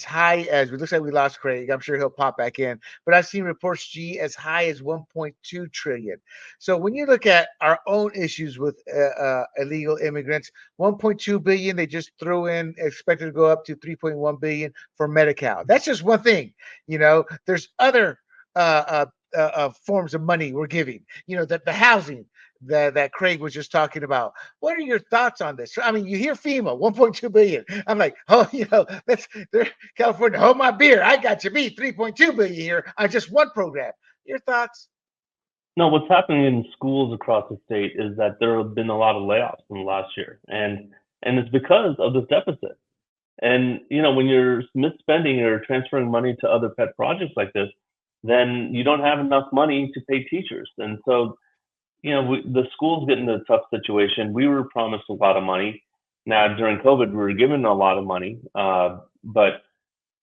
high as, it looks like we lost Craig. I'm sure he'll pop back in, but I've seen reports G as high as 1.2 trillion. So when you look at our own issues with illegal immigrants, 1.2 billion, they just threw in, expected to go up to 3.1 billion for Medi-Cal. That's just one thing. There's other forms of money we're giving, the housing that Craig was just talking about. What are your thoughts on this? I mean, you hear FEMA 1.2 billion. I'm like, California, hold my beer. I got you beat 3.2 billion here on just one program. Your thoughts? No, what's happening in schools across the state is that there have been a lot of layoffs in the last year, and it's because of this deficit. And when you're misspending or transferring money to other pet projects like this, then you don't have enough money to pay teachers. And so the schools get in a tough situation. We were promised a lot of money. Now during COVID, we were given a lot of money, but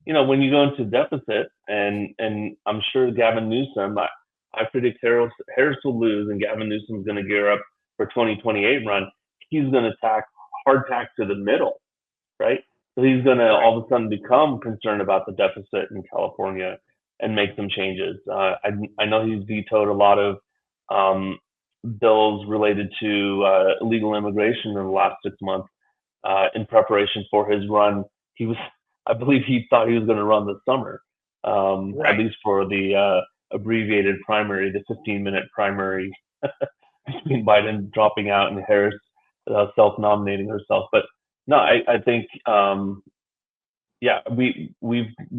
when you go into deficit, and I'm sure Gavin Newsom, I predict Harris will lose, and Gavin Newsom's going to gear up for 2028 run. He's going to hard tack to the middle, right? So he's going to all of a sudden become concerned about the deficit in California and make some changes. I know he's vetoed a lot of um, bills related to illegal immigration in the last 6 months in preparation for his run. I believe he thought he was going to run this summer, at least for the abbreviated primary, the 15-minute primary between Biden dropping out and Harris self-nominating herself. But no, I think yeah, we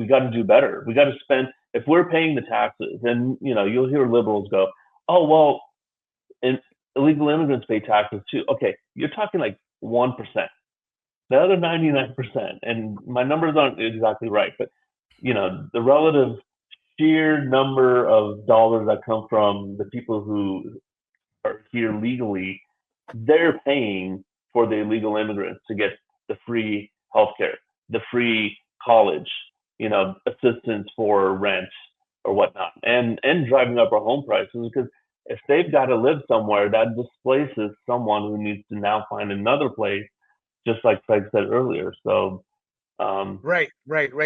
got to do better. We got to spend, if we're paying the taxes, and you'll hear liberals go, oh well, and illegal immigrants pay taxes too. Okay, you're talking like 1%. The other 99%, and my numbers aren't exactly right, but the relative sheer number of dollars that come from the people who are here legally, they're paying for the illegal immigrants to get the free healthcare, the free college, assistance for rent or whatnot, and driving up our home prices, because if they've got to live somewhere, that displaces someone who needs to now find another place, just like Craig said earlier. So Right.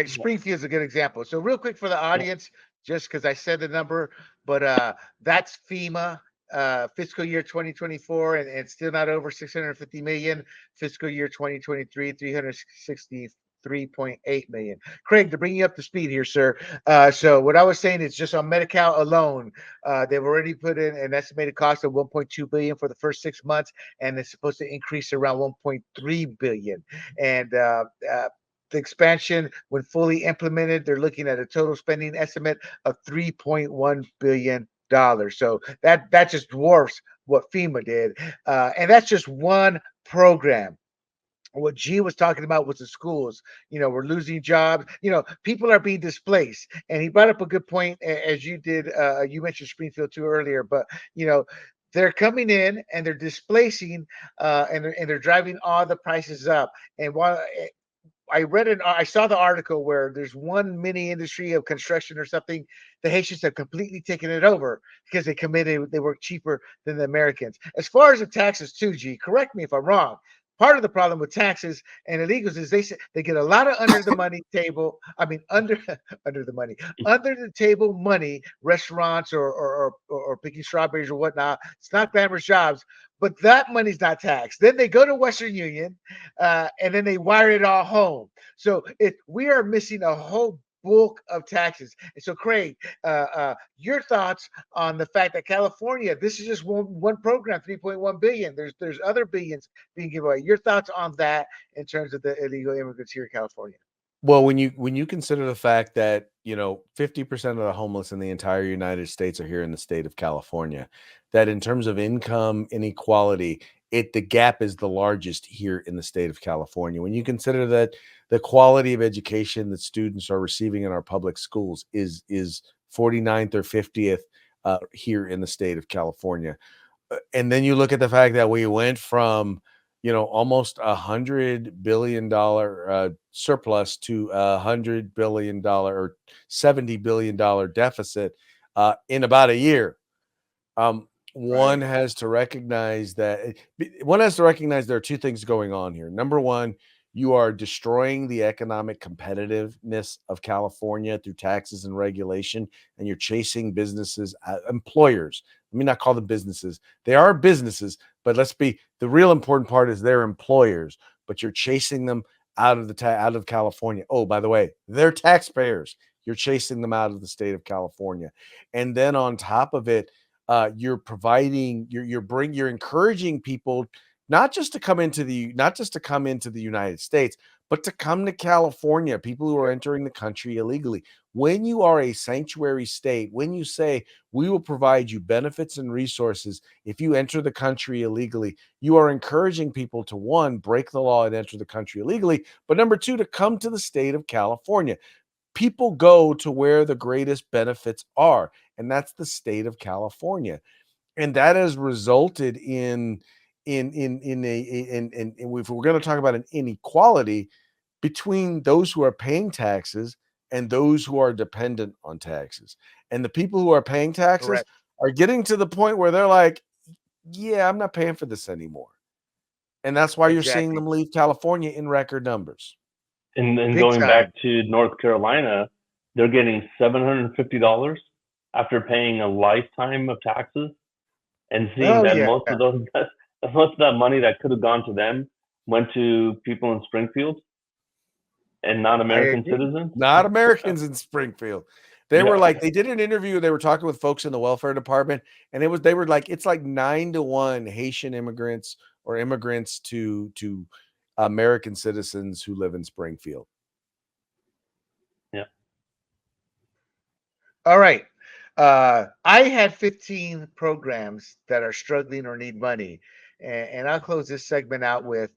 Springfield's a good example. So real quick for the audience, just because I said the number, but that's FEMA fiscal year 2024, and it's still not over 650 million. Fiscal year 2023, 363.8 million. Craig, to bring you up to speed here, sir. So what I was saying is just on Medi-Cal alone, they've already put in an estimated cost of 1.2 billion for the first 6 months, and it's supposed to increase around 1.3 billion. And the expansion, when fully implemented, they're looking at a total spending estimate of $3.1 billion. So that just dwarfs what FEMA did. And that's just one program. What G was talking about was the schools. We're losing jobs. People are being displaced. And he brought up a good point, as you did. You mentioned Springfield too earlier, but they're coming in and they're displacing, and they're driving all the prices up. And while I saw the article where there's one mini industry of construction or something. The Haitians have completely taken it over because they work cheaper than the Americans. As far as the taxes too, G, correct me if I'm wrong. Part of the problem with taxes and illegals is they get a lot of under the money table. I mean, under the table money, restaurants or picking strawberries or whatnot. It's not glamorous jobs, but that money's not taxed. Then they go to Western Union, and then they wire it all home. So we are missing a whole bulk of taxes. And so, Craig, your thoughts on the fact that California, this is just one program, 3.1 billion. There's other billions being given away. Your thoughts on that in terms of the illegal immigrants here in California? Well, when you consider the fact that 50% of the homeless in the entire United States are here in the state of California, that in terms of income inequality, the gap is the largest here in the state of California. When you consider that the quality of education that students are receiving in our public schools is 49th or 50th here in the state of California, and then you look at the fact that we went from almost $100 billion surplus to $100 billion or $70 billion deficit in about a year. One has to recognize that there are two things going on here. Number one, you are destroying the economic competitiveness of California through taxes and regulation, and you're chasing businesses, employers. Let me not call them businesses. They are businesses, but the real important part is they're employers, but you're chasing them out of California. Oh, by the way, they're taxpayers. You're chasing them out of the state of California. And then on top of it, you're encouraging people not just to come into the United States, but to come to California, people who are entering the country illegally. When you are a sanctuary state, when you say we will provide you benefits and resources if you enter the country illegally, you are encouraging people to, one, break the law and enter the country illegally, but number two, to come to the state of California. People go to where the greatest benefits are, and that's the state of California. and that has resulted in if we're going to talk about an inequality between those who are paying taxes and those who are dependent on taxes. And the people who are paying taxes Correct. are getting to the point where they're like, yeah, I'm not paying for this anymore. And that's why you're seeing Exactly. them leave California in record numbers. And Big going back time. to North Carolina, they're getting $750 after paying a lifetime of taxes, and seeing Oh that yeah. most of that money that could have gone to them went to people in Springfield and not I American agree. citizens. Not Americans in Springfield. They were Yeah, like, they did an interview. They were talking with folks in the welfare department, and they were like, it's like 9-1 Haitian immigrants or immigrants to American citizens who live in Springfield. yeah. All right. I had 15 programs that are struggling or need money. And I'll close this segment out with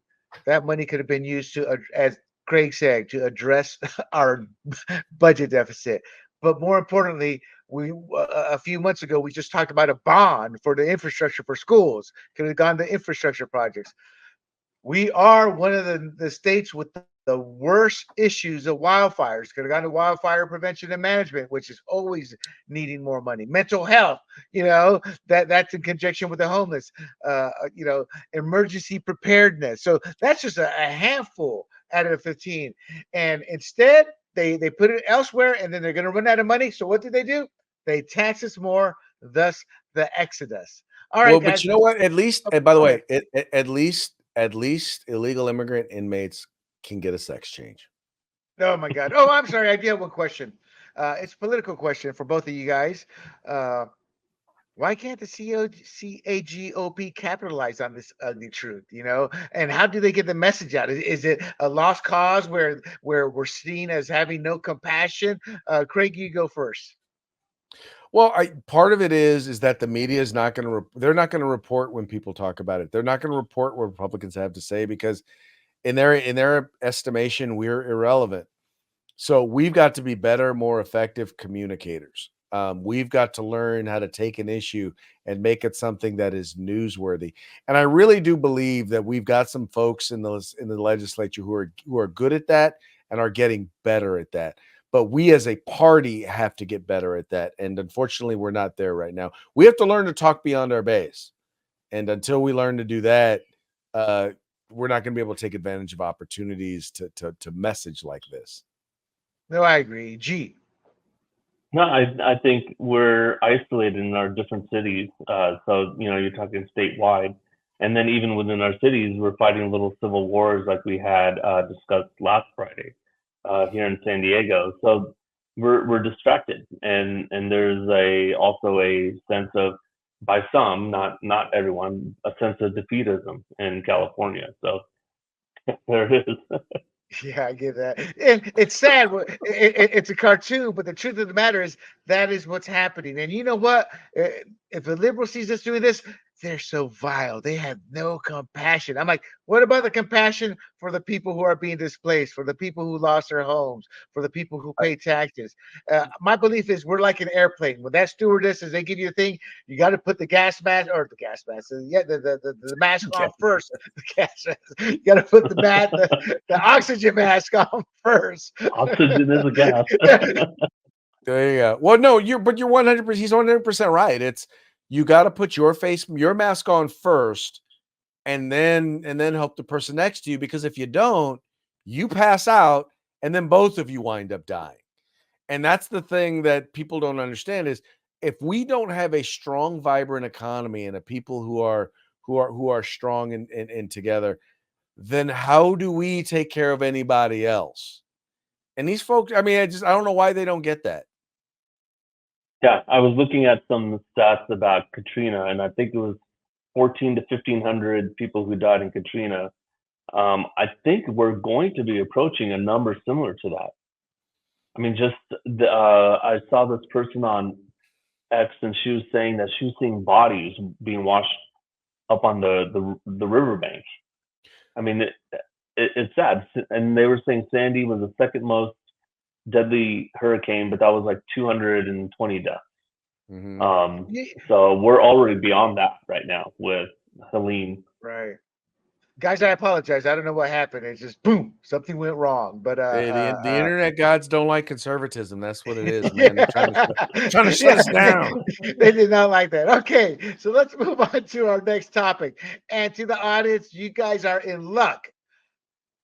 that money could have been used to, as Craig said, to address our budget deficit. But more importantly, a few months ago, we just talked about a bond for the infrastructure for schools. Could have gone to infrastructure projects. We are one of the states with the worst issues of wildfires. Could have gone to wildfire prevention and management, which is always needing more money. Mental health, that's in conjunction with the homeless. Emergency preparedness. So that's just a handful out of the 15. And instead, they put it elsewhere, and then they're going to run out of money. So what do? They tax us more, thus the exodus. All right, Well, but guys. you know what? At least, Oh, and by the go way, ahead. at least illegal immigrant inmates can get a sex change. Oh my God. Oh, I'm sorry. I do have one question. It's a political question for both of you guys. Uh, why can't the CAGOP capitalize on this ugly truth? And how do they get the message out? Is it a lost cause where we're seen as having no compassion? Craig, you go first. Well, part of it is that the media is not going to they're not going to report when people talk about it. They're not going to report what Republicans have to say because in their estimation, we're irrelevant. So we've got to be better, more effective communicators. We've got to learn how to take an issue and make it something that is newsworthy. And I really do believe that we've got some folks in the legislature who are good at that and are getting better at that. But we as a party have to get better at that. And unfortunately, we're not there right now. We have to learn to talk beyond our base. And until we learn to do that, uh, we're not going to be able to take advantage of opportunities to message like this. No, I agree. G. No, I think we're isolated in our different cities. So you're talking statewide, and then even within our cities, we're fighting little civil wars like we had discussed last Friday here in San Diego. So we're distracted, and there's also a sense of, by some, not everyone, a sense of defeatism in California. So there it is. Yeah, I get that. And it's sad. It's a cartoon, but the truth of the matter is that is what's happening. And you know what? If a liberal sees us doing this, they're so vile. They have no compassion. I'm like, what about the compassion for the people who are being displaced, for the people who lost their homes, for the people who pay taxes? My belief is we're like an airplane. When that stewardess, as they give you a thing, you got to put the gas mask or the gas mask, yeah, the mask on first. The gas mask. You got to put the oxygen mask on first. Oxygen is a gas. There you go. Well, no, you're 100%. He's 100% right. It's you got to put your mask on first, and then help the person next to you. Because if you don't, you pass out, and then both of you wind up dying. And that's the thing that people don't understand is if we don't have a strong, vibrant economy and a people who are strong and together, then how do we take care of anybody else? And these folks, I mean, I don't know why they don't get that. Yeah, I was looking at some stats about Katrina, and I think it was 14 to 1500 people who died in Katrina. I think we're going to be approaching a number similar to that. I mean, I saw this person on X, and she was saying that she was seeing bodies being washed up on the riverbank. I mean, it's sad, and they were saying Sandy was the second most deadly hurricane, but that was like 220 deaths. Mhm. So we're already beyond that right now with Helene. Right. Guys, I apologize. I don't know what happened. It's just boom, something went wrong. But Hey, the internet gods don't like conservatism. That's what it is, man. They're yeah, trying to shut yeah, us down. they did not like that. Okay, so let's move on to our next topic. And to the audience, you guys are in luck.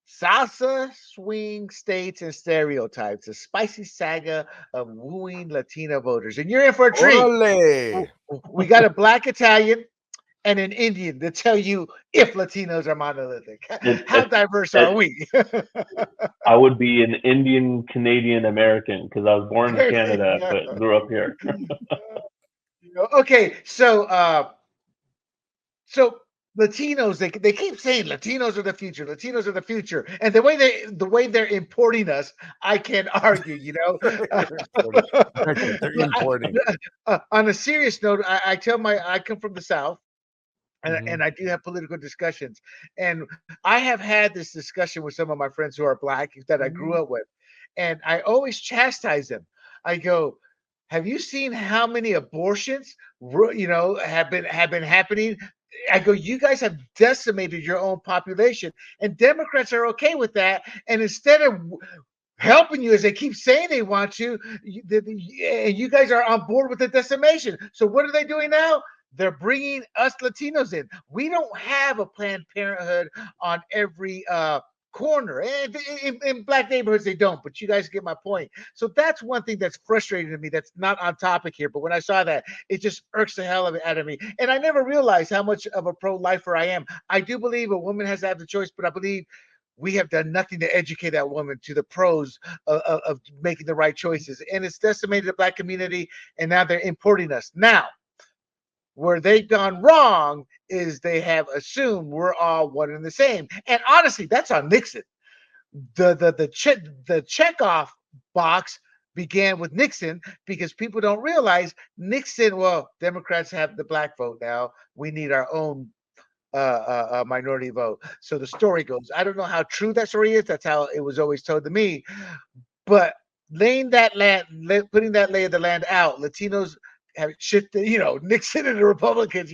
Salsa, swing states, and stereotypes, a spicy saga of wooing Latino voters. And you're in for a treat. Órale! We got a black Italian and an Indian to tell you if Latinos are monolithic. It, How it, diverse are it, we? I would be an Indian Canadian American because I was born in There you Canada go. but grew up here. Okay, so Latinos, they keep saying Latinos are the future, Latinos are the future, and the way they're importing us, I can't argue, you know. Importing. They're But importing. on a serious note, I come from the South, and Mhm. I do have political discussions, and I have had this discussion with some of my friends who are black that I grew up with, and I always chastise them. I go, "Have you seen how many abortions, have been happening?" I go, "You guys have decimated your own population, and Democrats are okay with that. And instead of helping you as they keep saying they want you, and you guys are on board with the decimation. So what are they doing now? They're bringing us Latinos in. We don't have a Planned Parenthood on every corner. And in black neighborhoods, they don't. But you guys get my point. So that's one thing that's frustrating to me. That's not on topic here. But when I saw that, it just irks the hell out of me. And I never realized how much of a pro-lifer I am. I do believe a woman has to have the choice, but I believe we have done nothing to educate that woman to the pros of making the right choices. And it's decimated the black community, and now they're importing us. Now, where they've gone wrong is they have assumed we're all one and the same. And honestly, that's on Nixon. The check off box began with Nixon because people don't realize Nixon, well, Democrats have the black vote now. We need our own minority vote. So the story goes. I don't know how true that story is. That's how it was always told to me. But laying that land, putting that lay of the land out, Latinos have shifted. Nixon and the Republicans.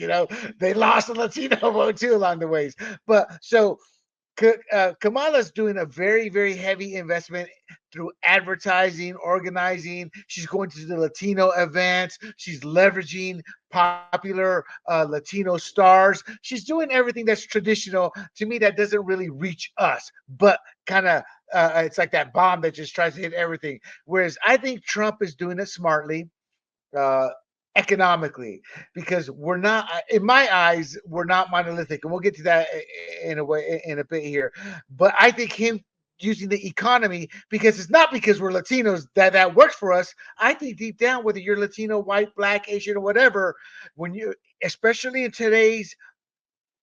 They lost the Latino vote too along the ways. But so Kamala's doing a very, very heavy investment through advertising, organizing. She's going to the Latino events. She's leveraging popular Latino stars. She's doing everything that's traditional. To me, that doesn't really reach us, but kind of it's like that bomb that just tries to hit everything. Whereas I think Trump is doing it smartly. Uh, Economically, because we're not, in my eyes, we're not monolithic, and we'll get to that in a way in a bit here. But I think him using the economy, because it's not because we're Latinos that works for us. I think deep down, whether you're Latino, white, black, Asian, or whatever, when you, especially in today's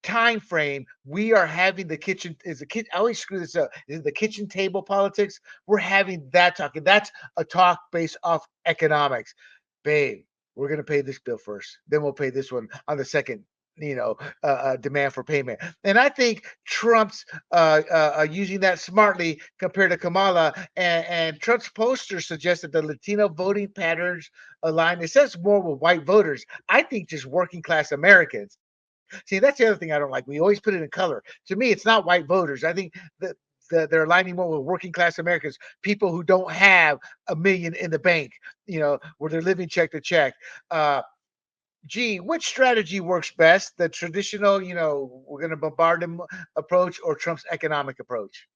time frame, we are having the kitchen is the kid. I always screw this up. Is the kitchen table politics? We're having that talk, and that's a talk based off economics. Babe, we're gonna pay this bill first, then we'll pay this one on the second. Demand for payment, and I think Trump's using that smartly compared to Kamala. And Trump's poster suggests that the Latino voting patterns align. It says more with white voters. I think just working class Americans. See, that's the other thing I don't like. We always put it in color. To me, it's not white voters. I think that they're aligning more with working class Americans, people who don't have a million in the bank, where they're living check to check. Which strategy works best? The traditional, we're going to bombard them approach, or Trump's economic approach?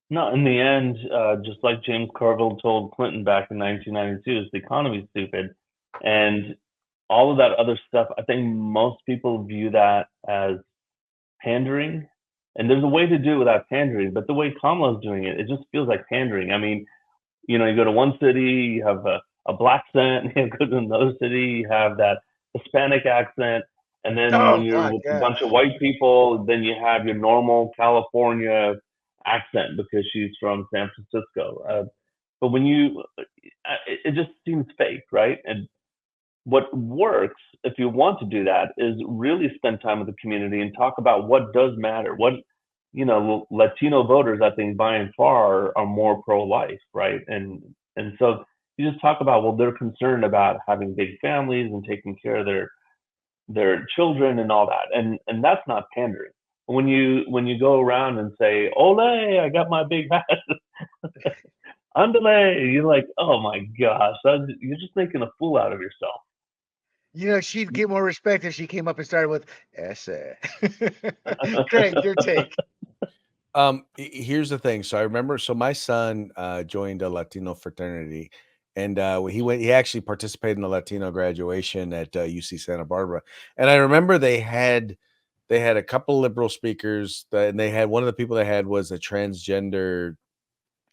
No, in the end, just like James Carville told Clinton back in 1992, is the economy's stupid. And all of that other stuff, I think most people view that as pandering. And there's a way to do it without pandering, but the way Kamala's doing it, it just feels like pandering. I mean, you go to one city, you have a black accent, you go to another city, you have that Hispanic accent, and then when Oh you're God, with a yeah. bunch of white people, then you have your normal California accent because she's from San Francisco. But when it just seems fake, right? And what works, if you want to do that, is really spend time with the community and talk about what does matter. Latino voters, I think, by and far, are more pro-life, right? And so you just talk about, well, they're concerned about having big families and taking care of their children and all that, and that's not pandering. When you go around and say, "Ole, I got my big hat," underlay, you're like, "Oh my gosh, you're just making a fool out of yourself." She'd get more respect if she came up and started with essay. Craig, your take. Here's the thing. So I remember, so my son joined a Latino fraternity, and he actually participated in the Latino graduation at UC Santa Barbara. And I remember they had a couple liberal speakers, and they had one of the people they had was a transgender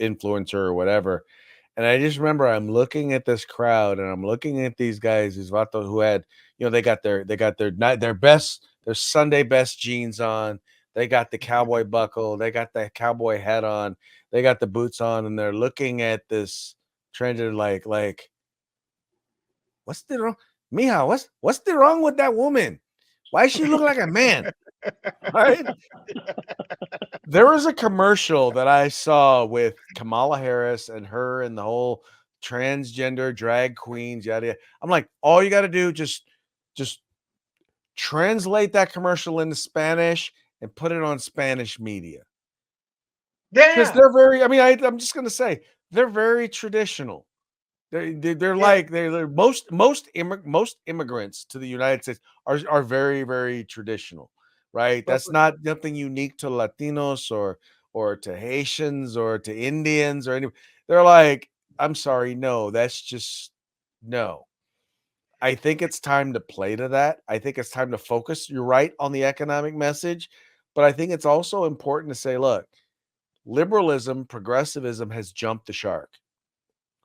influencer or whatever. And I just remember I'm looking at this crowd and I'm looking at these guys, these vatos who had, their Sunday best jeans on. They got the cowboy buckle, they got the cowboy hat on, they got the boots on, and they're looking at this trend like, what's the wrong, Mija, what's the wrong with that woman? Why she look like a man? Right? There was a commercial that I saw with Kamala Harris and her and the whole transgender drag queens, yada yada. I'm like, all you got to do just translate that commercial into Spanish and put it on Spanish media because Yeah. they're very. I mean, I'm just gonna say they're very traditional. They're Yeah. like they're most immigrants to the United States are very very traditional, right? But That's not nothing unique to Latinos or to Haitians or to Indians or any. They're like, I'm sorry, no, that's just no. I think it's time to play to that. I think it's time to focus. You're right on the economic message, but I think it's also important to say, look, liberalism, progressivism has jumped the shark,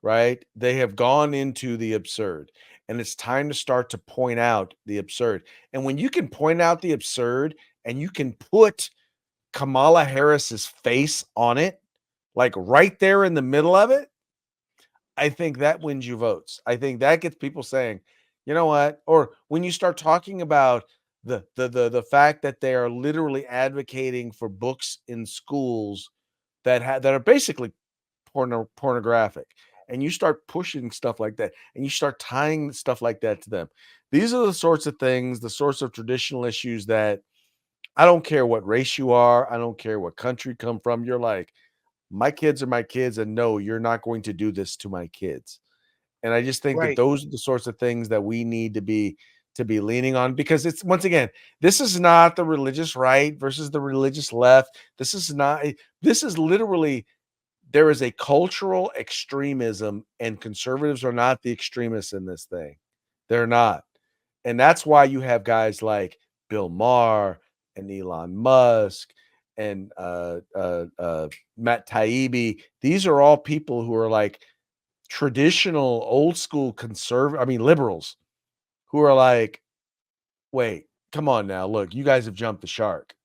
right? They have gone into the absurd, and it's time to start to point out the absurd. And when you can point out the absurd and you can put Kamala Harris's face on it, like right there in the middle of it, I think that wins you votes. I think that gets people saying, you know what? Or when you start talking about the fact that they are literally advocating for books in schools that are basically pornographic, and you start pushing stuff like that, and you start tying stuff like that to them. These are the sorts of things, the sorts of traditional issues that I don't care what race you are, I don't care what country you come from. You're like, my kids are my kids, and no, you're not going to do this to my kids. And I just think that right. those are the sorts of things that we need to be leaning on, because it's, once again, this is not the religious right versus the religious left. This is not, this is literally, there is a cultural extremism, and conservatives are not the extremists in this thing. They're not. And that's why you have guys like Bill Maher and Elon Musk and Matt Taibbi. These are all people who are like traditional, old school conservative, I mean, liberals, who are like, wait, come on now. Look, you guys have jumped the shark.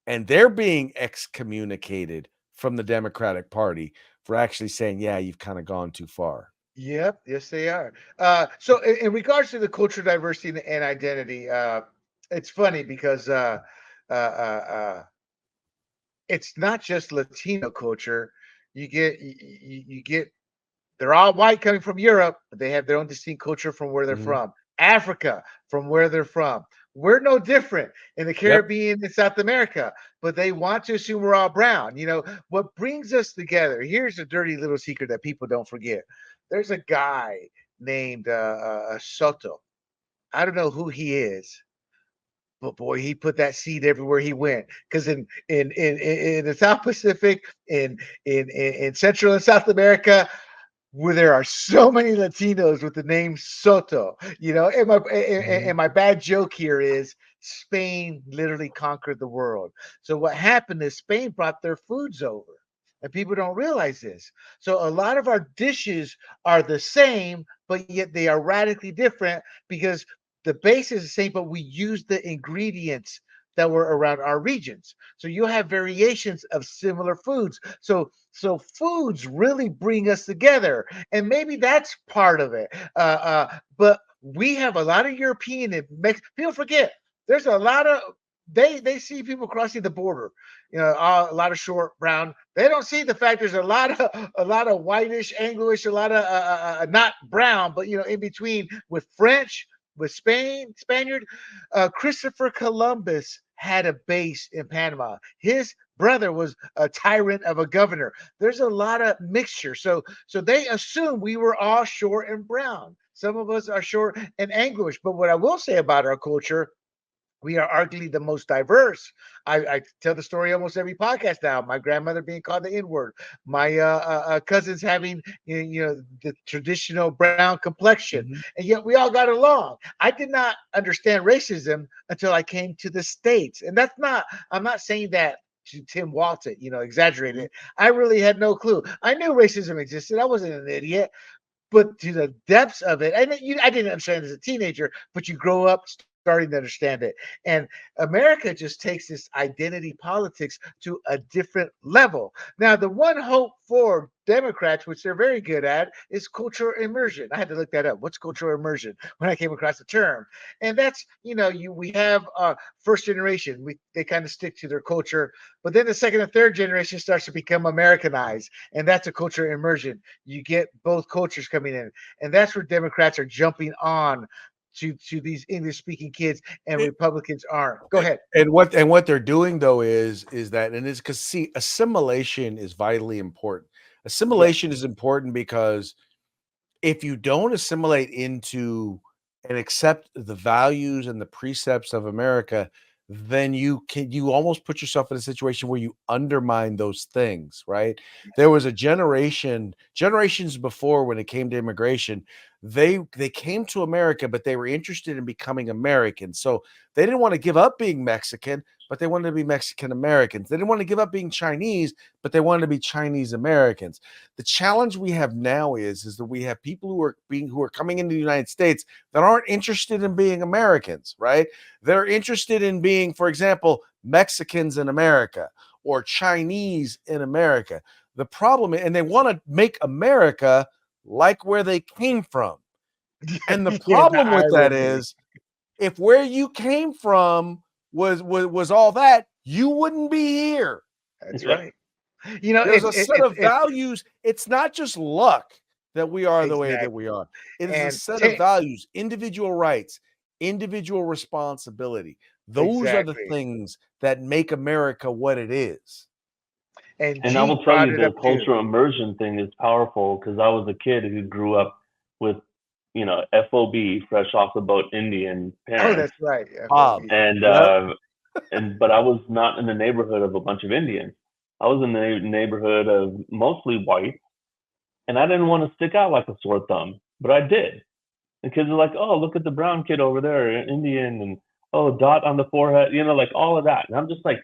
And they're being excommunicated from the Democratic Party for actually saying, yeah, you've kind of gone too far. Yep. Yes, they are. So, in regards to the cultural diversity and identity, it's funny because uh, uh, uh, it's not just Latino culture. You get they're all white coming from Europe, but they have their own distinct culture from where they're Mhm. from. Africa, from where they're from. We're no different in the Yep. Caribbean and South America, but they want to assume we're all brown. What brings us together? Here's a dirty little secret that people don't forget. There's a guy named Soto. I don't know who he is, but boy, he put that seed everywhere he went. Because in the South Pacific, in Central and South America, where there are so many Latinos with the name Soto. And my and, Mhm. and my bad joke here is Spain literally conquered the world. So what happened is Spain brought their foods over. And people don't realize this. So a lot of our dishes are the same, but yet they are radically different because the base is the same, but we use the ingredients that were around our regions. So you'll have variations of similar foods. So foods really bring us together, and maybe that's part of it. But we have a lot of European and Mexican. People forget there's a lot of they see people crossing the border, a lot of short brown. They don't see the fact there's a lot of whitish, Angloish, a lot of not brown, but in between with French, with Spaniard. Christopher Columbus had a base in Panama. His brother was a tyrant of a governor. There's a lot of mixture. So they assume we were all short and brown. Some of us are short and Angloish. But what I will say about our culture, we are arguably the most diverse. I tell the story almost every podcast now. My grandmother being called the N word, my cousins having the traditional brown complexion, Mhm. and yet we all got along. I did not understand racism until I came to the States, and that's not. I'm not saying that to Tim Walton, exaggerated. I really had no clue. I knew racism existed. I wasn't an idiot, but to the depths of it, I didn't understand as a teenager, but you grow up starting to understand it. And America just takes this identity politics to a different level. Now, the one hope for Democrats, which they're very good at, is cultural immersion. I had to look that up. What's cultural immersion when I came across the term? And that's, we have first generation. They kind of stick to their culture, but then the second and third generation starts to become Americanized, and that's a cultural immersion. You get both cultures coming in, and that's where Democrats are jumping on to these English speaking kids, and Republicans aren't. Go ahead. And what they're doing though is that, and it's because, see, assimilation is vitally important. Yes. Assimilation is important because if you don't assimilate into and accept the values and the precepts of America, then you almost put yourself in a situation where you undermine those things, right? There was a generations before, when it came to immigration, they came to America, but they were interested in becoming Americans. So they didn't want to give up being Mexican, but they wanted to be Mexican Americans. They didn't want to give up being Chinese, but they wanted to be Chinese Americans. The challenge we have now is that we have people who are coming into the United States that aren't interested in being Americans, right? They're interested in being, for example, Mexicans in America or Chinese in America. The problem, and they want to make America like where they came from. And the Yeah, the problem with that irony. is, if where you came from was all that, you wouldn't be here. That's Yeah. right. There's a set of values. It's not just luck that we are the way that we Exactly. are. It is a And set of values, individual rights, individual responsibility. Those are the exactly. things that make America what it is. And And I G will tell brought you, it the up too. cultural immersion thing is powerful because I was a kid who grew up with, FOB, fresh off the boat Indian Oh, parents, that's right. Bob. FOB. and Yep. but I was not in the neighborhood of a bunch of Indians. I was in the neighborhood of mostly white, and I didn't want to stick out like a sore thumb, but I did. The kids are like, "Oh, look at the brown kid over there, Indian," and "Oh, dot on the forehead," like all of that. And I'm just like,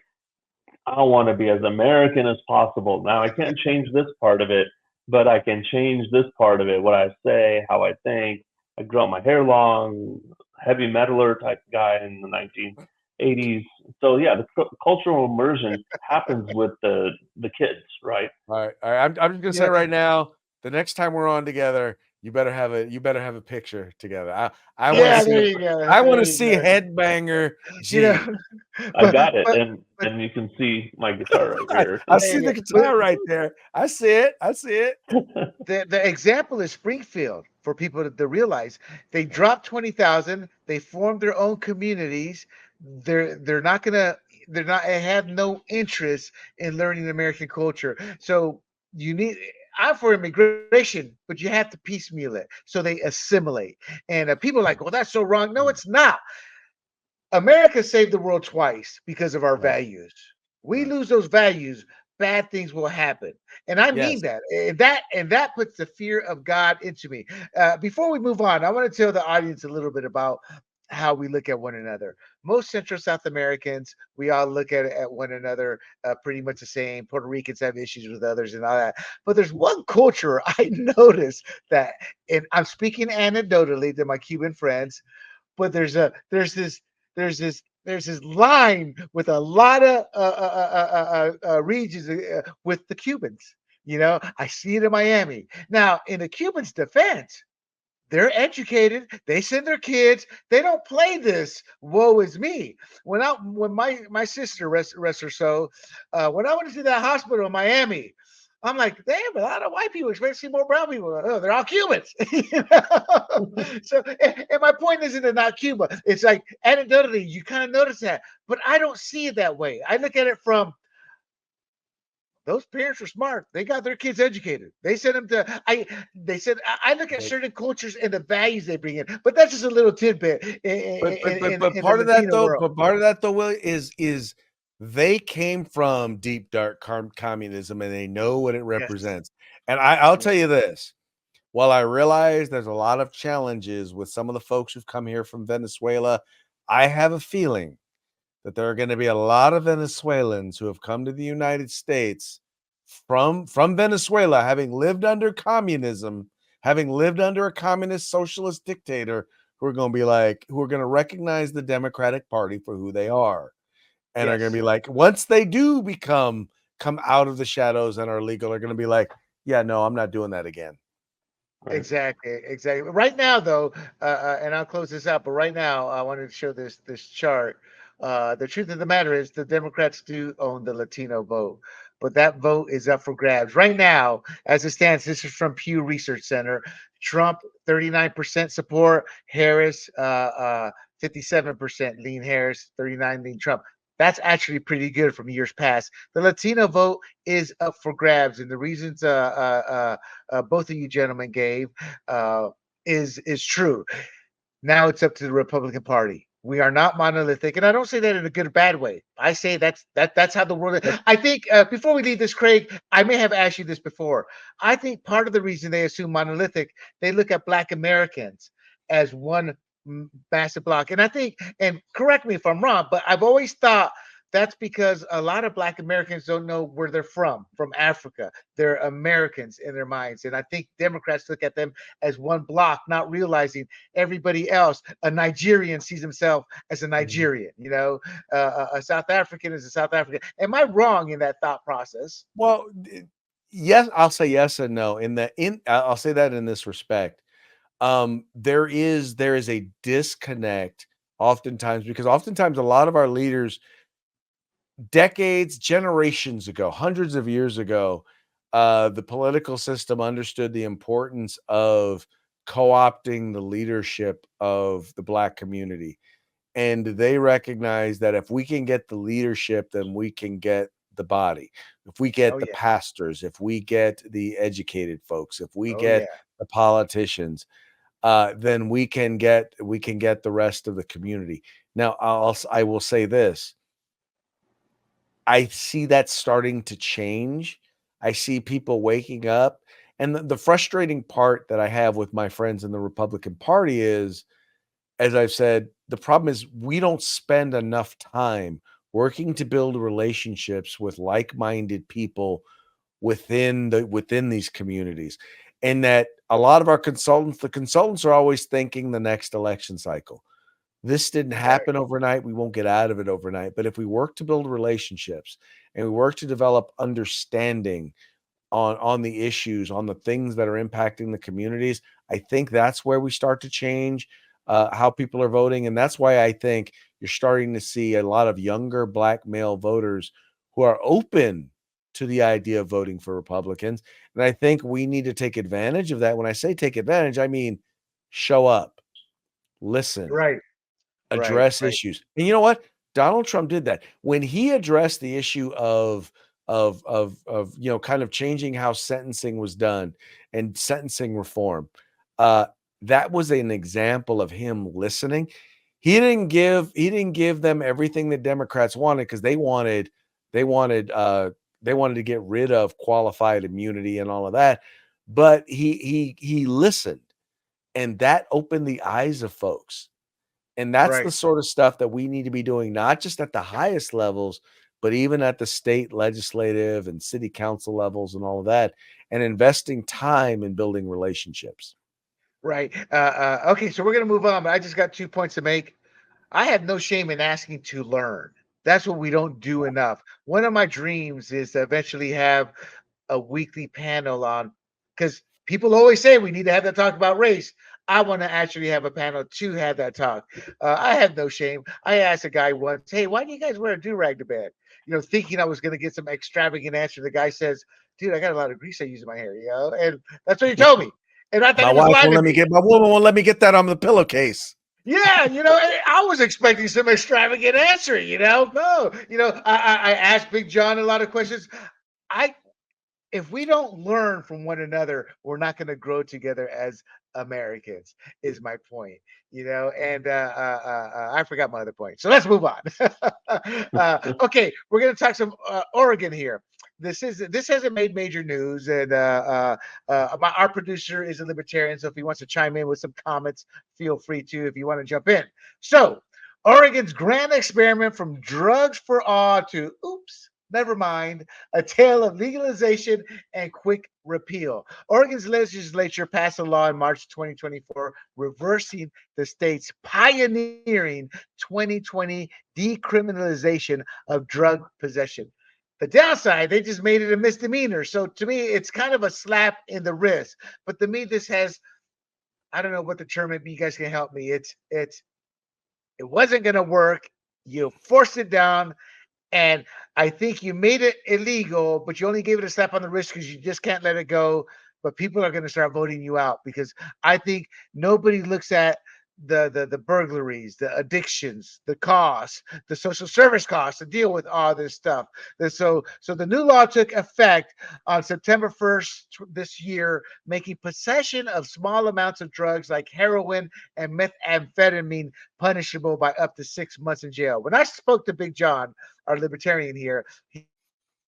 I want to be as American as possible. Now, I can't change this part of it, but I can change this part of it, what I say, how I think. I grew out my hair long, heavy metaler type guy in the 1980s. So, yeah, the cultural immersion happens with the kids, right? All right. I'm just gonna say Yeah. right now, the next time we're on together, you better have a picture together. I want to Yeah, see there you go. I want There to you see go. Headbanger You know, G. I but got it. but but And you can see my guitar right here. I there see you the go. But guitar right there. I see it. I see it. the example is Springfield for people to realize they dropped 20,000. They formed their own communities. They're not gonna they're not they have no interest in learning American culture. So you need I'm for immigration, but you have to piecemeal it so they assimilate. And people are like, well, that's so wrong. No, it's not. America saved the world twice because of our Right, values. We right. lose those values, bad things will happen, and I mean Yes. that. And that puts the fear of God into me. Before we move on, I want to tell the audience a little bit about how we look at one another. Most Central South Americans, we all look at one another pretty much the same. Puerto Ricans have issues with others and all that, but there's one culture I noticed that, and I'm speaking anecdotally to my Cuban friends, but there's this line with a lot of regions with the Cubans. I see it in Miami. Now, in the Cubans' defense, they're educated. They send their kids. They don't play this "woe is me." When my sister rest her soul, when I went to that hospital in Miami, I'm like, they have a lot of white people. Expect to see more brown people. Oh, they're all Cubans. So, and my point isn't that not Cuba. It's like anecdotally, you kind of notice that, but I don't see it that way. I look at it from those parents are smart. They got their kids educated. They sent them to. They said I look at But certain cultures and the values they bring in, but that's just a little tidbit but in the part of that Latino though, world. Will, is they came from deep dark communism and they know what it Yes, represents. And I'll yes, tell you this. While I realize there's a lot of challenges with some of the folks who've come here from Venezuela, I have a feeling that there are going to be a lot of Venezuelans who have come to the United States from Venezuela, having lived under communism, having lived under a communist socialist dictator, who are going to be like, who are going to recognize the Democratic Party for who they are, and are going to yes. be like, once they do come out of the shadows and are legal, are going to be like, yeah, no, I'm not doing that again. Right. Exactly, exactly. Right now, though, and I'll close this out. But right now, I wanted to show this chart. The truth of the matter is, the Democrats do own the Latino vote, but that vote is up for grabs right now, as it stands. This is from Pew Research Center. Trump 39% support, Harris 57%, lean Harris, 39 lean Trump. That's actually pretty good from years past. The Latino vote is up for grabs, and the reasons both of you gentlemen gave uh, is true. Now it's up to the Republican Party. We are not monolithic, and I don't say that in a good or bad way. I say that's how the world is. Yep. I think before we leave this, Craig, I may have asked you this before. I think part of the reason they assume monolithic, they look at Black Americans as one massive block, and I think, and correct me if I'm wrong, but I've always thought that's because a lot of Black Americans don't know where they're from Africa. They're Americans in their minds, and I think Democrats look at them as one block, not realizing everybody else. A Nigerian sees himself as a Nigerian, a South African is a South African. Am I wrong in that thought process? Well, yes, I'll say yes and no. I'll say that in this respect. There is a disconnect oftentimes, because oftentimes a lot of our leaders decades, generations ago, hundreds of years ago, the political system understood the importance of co-opting the leadership of the Black community. And they recognize that if we can get the leadership, then we can get the body. If we Oh get the yeah, pastors, if we get the educated folks, if we oh yeah, get the politicians, then we can get the rest of the community. Now, I will say this: I see that starting to change. I see people waking up, and the frustrating part that I have with my friends in the Republican Party is, as I've said, the problem is we don't spend enough time working to build relationships with like-minded people within these communities. And that a lot of the consultants are always thinking the next election cycle. This didn't right, happen overnight. We won't get out of it overnight. But if we work to build relationships and we work to develop understanding on the issues, on the things that are impacting the communities, I think that's where we start to change how people are voting. And that's why I think you're starting to see a lot of younger Black male voters who are open to the idea of voting for Republicans. And I think we need to take advantage of that. When I say take advantage, I mean show up, listen, right, right, address right, issues. And you know what? Donald Trump did that. When he addressed the issue of kind of changing how sentencing was done and sentencing reform, uh, that was an example of him listening. He didn't give them everything that Democrats wanted, because they wanted they wanted to get rid of qualified immunity and all of that. But he listened, and that opened the eyes of folks. And that's the right. sort of stuff that we need to be doing, not just at the highest levels, but even at the state legislative and city council levels and all of that, and investing time in building relationships. Right. Okay, so we're gonna move on, but I just got 2 points to make. I have no shame in asking to learn. That's what we don't do enough. One of my dreams is to eventually have a weekly panel on, because people always say we need to have that talk about race. I want to actually have a panel to have that talk. I have no shame. I asked a guy once, "Hey, why do you guys wear a do rag to bed?" Thinking I was going to get some extravagant answer. The guy says, "Dude, I got a lot of grease I use in my hair, and that's what he told me. And I thought My he was wife lying won't to let me me. get my woman won't let me get that on the pillowcase. Yeah, I was expecting some extravagant answer. No, I asked Big John a lot of questions. I If we don't learn from one another, we're not going to grow together as Americans. Is my point, And I forgot my other point, so let's move on. Okay, we're going to talk some Oregon here. This hasn't made major news, and our producer is a libertarian, so if he wants to chime in with some comments, feel free to. If you want to jump in, so Oregon's grand experiment from drugs for all to oops, never mind, a tale of legalization and quick repeal. Oregon's legislature passed a law in March 2024 reversing the state's pioneering 2020 decriminalization of drug possession. The downside, they just made it a misdemeanor. So to me, it's kind of a slap in the wrist. But to me, this has, I don't know what the term would be. You guys can help me. It wasn't going to work. You forced it down. And I think you made it illegal, but you only gave it a slap on the wrist because you just can't let it go. But people are going to start voting you out because I think nobody looks at the burglaries, the addictions, the costs, the social service costs to deal with all this stuff. So the new law took effect on September 1st this year, making possession of small amounts of drugs like heroin and methamphetamine punishable by up to 6 months in jail. When I spoke to Big John, our libertarian here,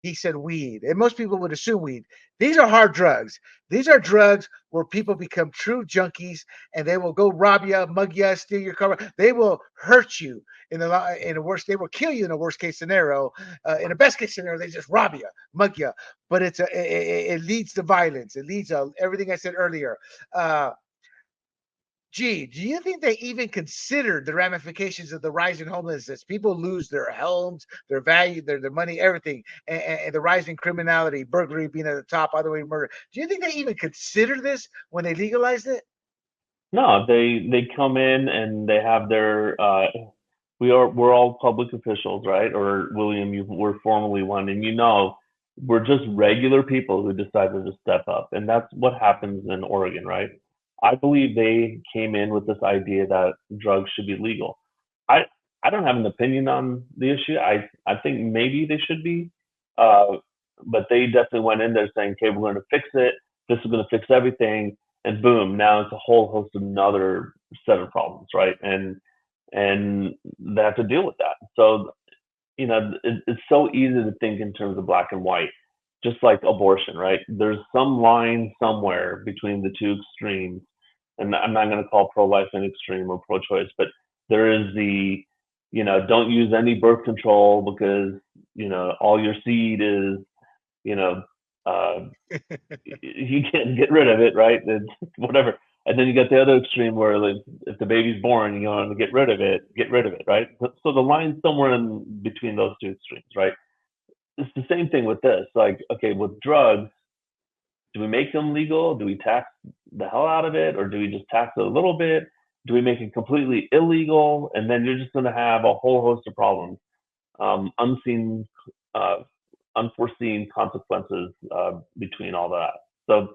he said weed. And most people would assume weed. These are hard drugs. These are drugs where people become true junkies and they will go rob you, mug you, steal your car. They will hurt you in the worst. They will kill you in the worst case scenario. In the best case scenario, they just rob you, mug you. But it leads to violence. It leads to everything I said earlier. Gee, do you think they even considered the ramifications of the rise in homelessness? People lose their homes, their value, their money, everything, and the rising criminality, burglary being at the top, other way murder. Do you think they even considered this when they legalized it? No, they come in and they have their we're all public officials, right? Or William, you were formerly one, and we're just regular people who decided to step up, and that's what happens in Oregon, right? I believe they came in with this idea that drugs should be legal. I I don't have an opinion on the issue. I think maybe they should be, uh, but they definitely went in there saying, "Okay, we're going to fix it. This is going to fix everything." And boom, now it's a whole host of another set of problems, right? And they have to deal with that. So it's so easy to think in terms of black and white, just like abortion, right? There's some line somewhere between the two extremes, and I'm not going to call pro-life an extreme or pro-choice, but there is don't use any birth control because all your seed is you know uh, you can't get rid of it, right? It's whatever. And then you get the other extreme where, like, if the baby's born, you want to get rid of it, right? So the line's somewhere in between those two extremes, right? It's the same thing with this. Like, okay, with drugs, do we make them legal? Do we tax the hell out of it, or do we just tax it a little bit? Do we make it completely illegal? And then you're just going to have a whole host of problems, unseen, uh, unforeseen consequences between all that. So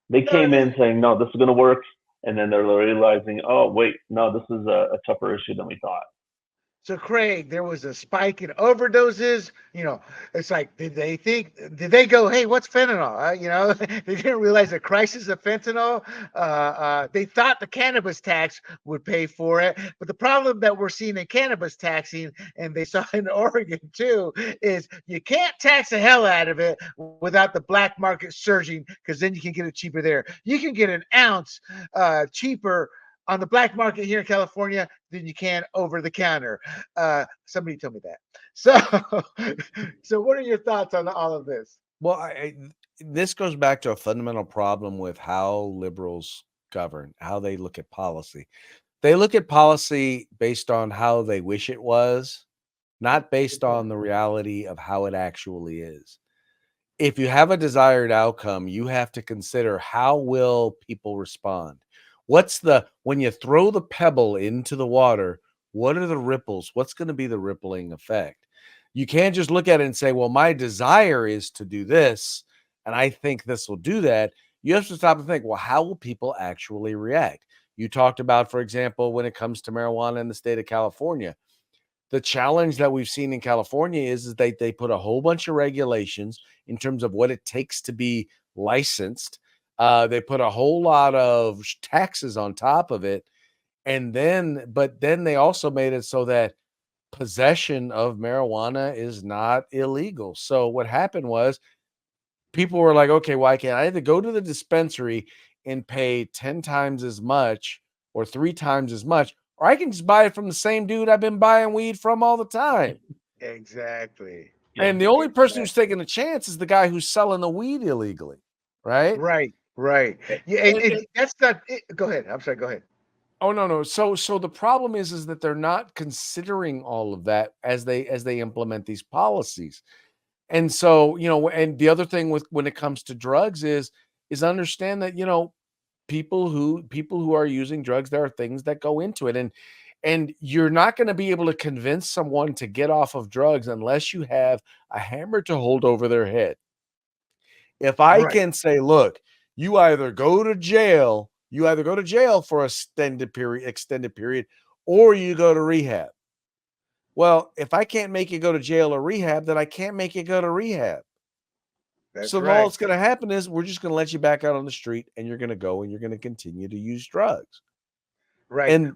they came No, in saying, no, this is going to work. And then they're realizing, oh, wait, no, this is a tougher issue than we thought. So, Craig, there was a spike in overdoses. It's like, did they go, hey, what's fentanyl? They didn't realize the crisis of fentanyl. They thought the cannabis tax would pay for it. But the problem that we're seeing in cannabis taxing, and they saw in Oregon too, is you can't tax the hell out of it without the black market surging, because then you can get it cheaper there. You can get an ounce cheaper on the black market here in California than you can over the counter. Somebody told me that. So, so what are your thoughts on all of this? Well, this goes back to a fundamental problem with how liberals govern, how they look at policy. They look at policy based on how they wish it was, not based on the reality of how it actually is. If you have a desired outcome, you have to consider how will people respond? when you throw the pebble into the water, what are the ripples? What's going to be the rippling effect? You can't just look at it and say, well, my desire is to do this, and I think this will do that. You have to stop and think, well, how will people actually react? You talked about, for example, when it comes to marijuana in the state of California, the challenge that we've seen in California is they put a whole bunch of regulations in terms of what it takes to be licensed. They put a whole lot of taxes on top of it. But then they also made it so that possession of marijuana is not illegal. So what happened was people were like, okay, why can't I either go to the dispensary and pay 10 times as much or 3 times as much, or I can just buy it from the same dude I've been buying weed from all the time. Exactly. And the only person who's taking a chance is the guy who's selling the weed illegally, right? Right. Yeah, and that's not it. Go ahead. I'm sorry. Go ahead. Oh no. So the problem is that they're not considering all of that as they implement these policies. And so, and the other thing with when it comes to drugs is understand that, people who are using drugs, there are things that go into it. And you're not going to be able to convince someone to get off of drugs unless you have a hammer to hold over their head. If I can say, look, you either go to jail for extended period, or you go to rehab. Well, if I can't make you go to jail or rehab, then I can't make you go to rehab. So all that's going to happen is we're just going to let you back out on the street, and you're going to go and you're going to continue to use drugs. Right. And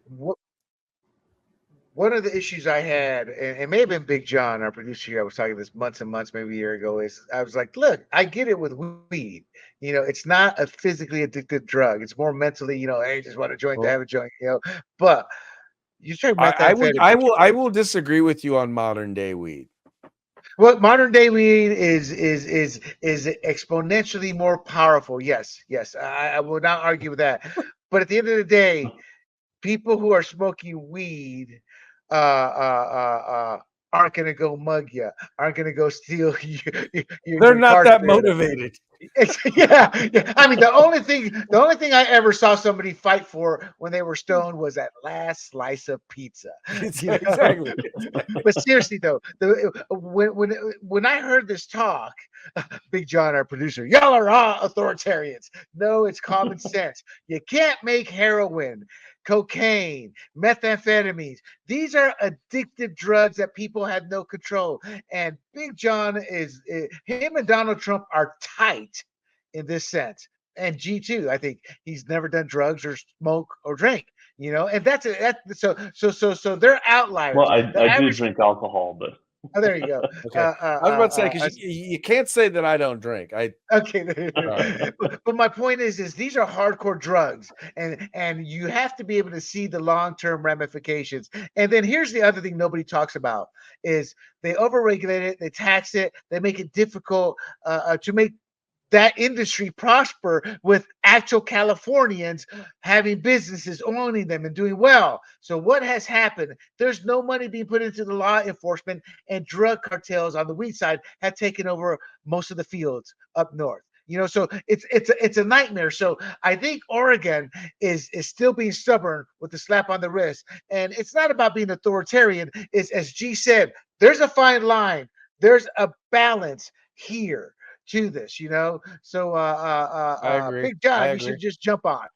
one of the issues I had, and it may have been Big John, our producer here, I was talking this months and months, maybe a year ago, is I was like, look, I get it with weed. It's not a physically addictive drug. It's more mentally, hey, just want a joint to have a joint, but you try methamphetamine. I will disagree with you on modern day weed. Well, modern day weed is exponentially more powerful. Yes. I will not argue with that. But at the end of the day, people who are smoking weed aren't going to go mug you, aren't going to go steal your They're not that motivated. Yeah. I mean, the only thing I ever saw somebody fight for when they were stoned was that last slice of pizza. Exactly. But seriously though, when I heard this talk, Big John, our producer, y'all are all authoritarians. No, it's common sense. You can't make heroin, cocaine, methamphetamines. These are addictive drugs that people have no control. And Big John him and Donald Trump are tight in this sense. And G2, I think he's never done drugs or smoke or drink. And so they're outliers. Well, I do drink alcohol, but oh, there you go. Okay. I was about to say, because you can't say that I don't drink. Okay. But my point is these are hardcore drugs, and you have to be able to see the long-term ramifications. And then here's the other thing nobody talks about is they overregulate it, they tax it, they make it difficult to make that industry prosper with actual Californians having businesses, owning them, and doing well. So what has happened? There's no money being put into the law enforcement, and drug cartels on the weed side have taken over most of the fields up north. So it's a nightmare. So I think Oregon is still being stubborn with the slap on the wrist, and it's not about being authoritarian. It's, as G said, there's a fine line. There's a balance here to this, So I agree. Big John, you should just jump on.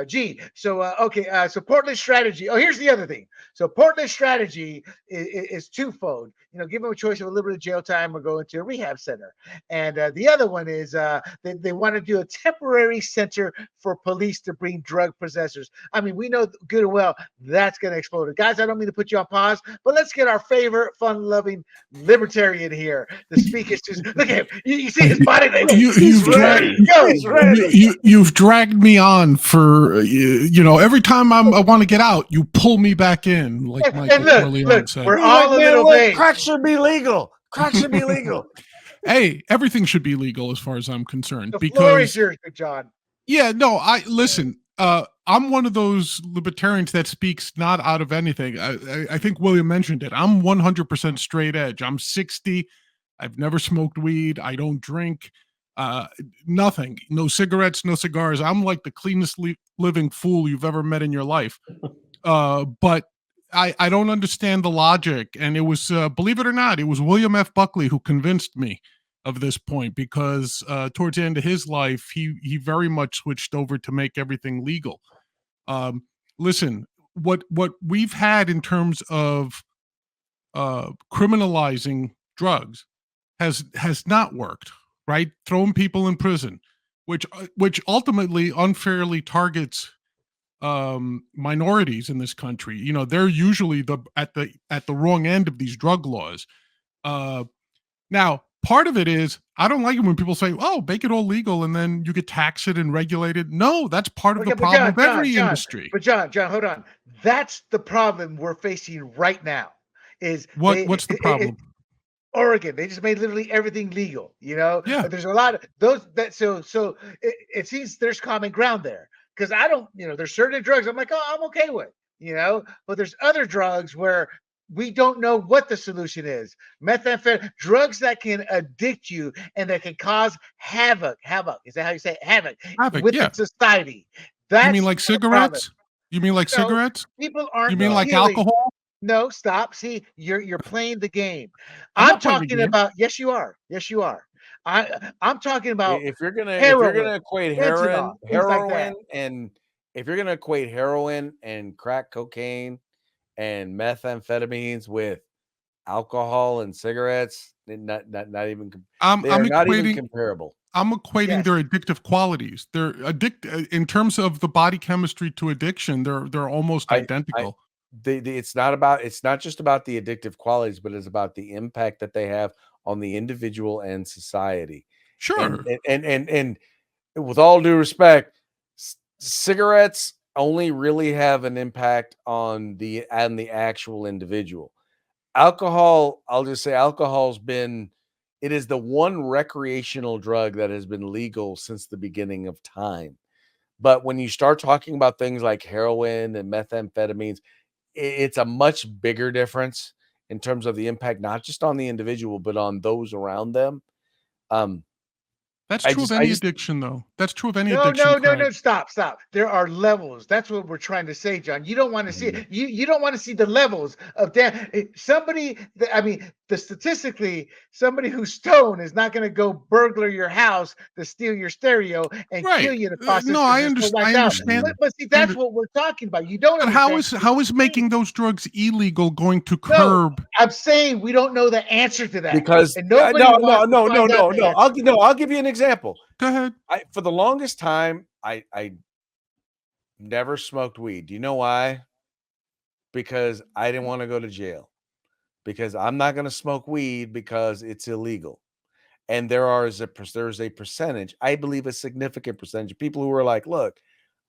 G. So okay. So Portland's strategy. Oh, here's the other thing. So Portland's strategy is twofold. Give them a choice of a little bit of jail time or go into a rehab center. And the other one is they want to do a temporary center for police to bring drug possessors. I mean, we know good and well that's going to explode. Guys, I don't mean to put you on pause, but let's get our favorite fun-loving libertarian here to speak. It's just look at him. You see his body language. You've dragged me on for every time I want to get out, you pull me back in. Like Michael Corleone said, we're all a little bit. Crack should be legal. Crack should be legal. Hey, everything should be legal as far as I'm concerned. The floor is yours, John. Yeah, no, I listen. I'm one of those libertarians that speaks not out of anything. I think William mentioned it. I'm 100% straight edge. I'm 60. I've never smoked weed. I don't drink. Nothing, no cigarettes, no cigars. I'm like the cleanest living fool you've ever met in your life. But I don't understand the logic. And it was, believe it or not, it was William F. Buckley who convinced me of this point, because towards the end of his life, he very much switched over to make everything legal. Listen, what we've had in terms of criminalizing drugs has not worked, right? Throwing people in prison, which ultimately unfairly targets minorities in this country. You know, they're usually at the wrong end of these drug laws. Now, part of it is I don't like it when people say, "Oh, make it all legal and then you get taxed and regulated." No, that's part of the problem of every industry. But John, hold on. That's the problem we're facing right now. Is what's the problem? Oregon, they just made literally everything legal. You know, yeah. There's a lot of those that so it seems there's common ground there, because I don't, there's certain drugs I'm like, oh, I'm okay with, but there's other drugs where we don't know what the solution is. Methamphetamine, drugs that can addict you and that can cause havoc. Is that how you say it? Havoc with the society. That's you mean like cigarettes? You mean like cigarettes? People aren't. You mean like alcohol? No, stop. See, you're playing the game. I'm talking about. Yes, you are. Yes, you are. I'm talking about. If you're gonna equate heroin, and if you're gonna equate heroin and crack cocaine and methamphetamines with alcohol and cigarettes, not even. They're not even comparable. I'm equating their addictive qualities. They're in terms of the body chemistry to addiction. They're almost identical. It's not just about the addictive qualities, but it's about the impact that they have on the individual and society. Sure. And with all due respect, cigarettes only really have an impact on the actual individual. Alcohol, I'll just say it is the one recreational drug that has been legal since the beginning of time. But when you start talking about things like heroin and methamphetamines, it's a much bigger difference in terms of the impact, not just on the individual, but on those around them. That's true of any addiction, though. That's true of any addiction. No. Stop. There are levels. That's what we're trying to say, John. You don't want to see it. You don't want to see the levels of statistically, somebody who's stoned is not going to go burglar your house to steal your stereo and kill you in the process. No, I understand. But see, that's what we're talking about. You don't. But how is making those drugs illegal going to curb? No, I'm saying we don't know the answer to that because no. I'll give you an example. Go ahead. For the longest time, I never smoked weed. Do you know why? Because I didn't want to go to jail. Because I'm not going to smoke weed because it's illegal. And there's a percentage, I believe a significant percentage of people who are like, look,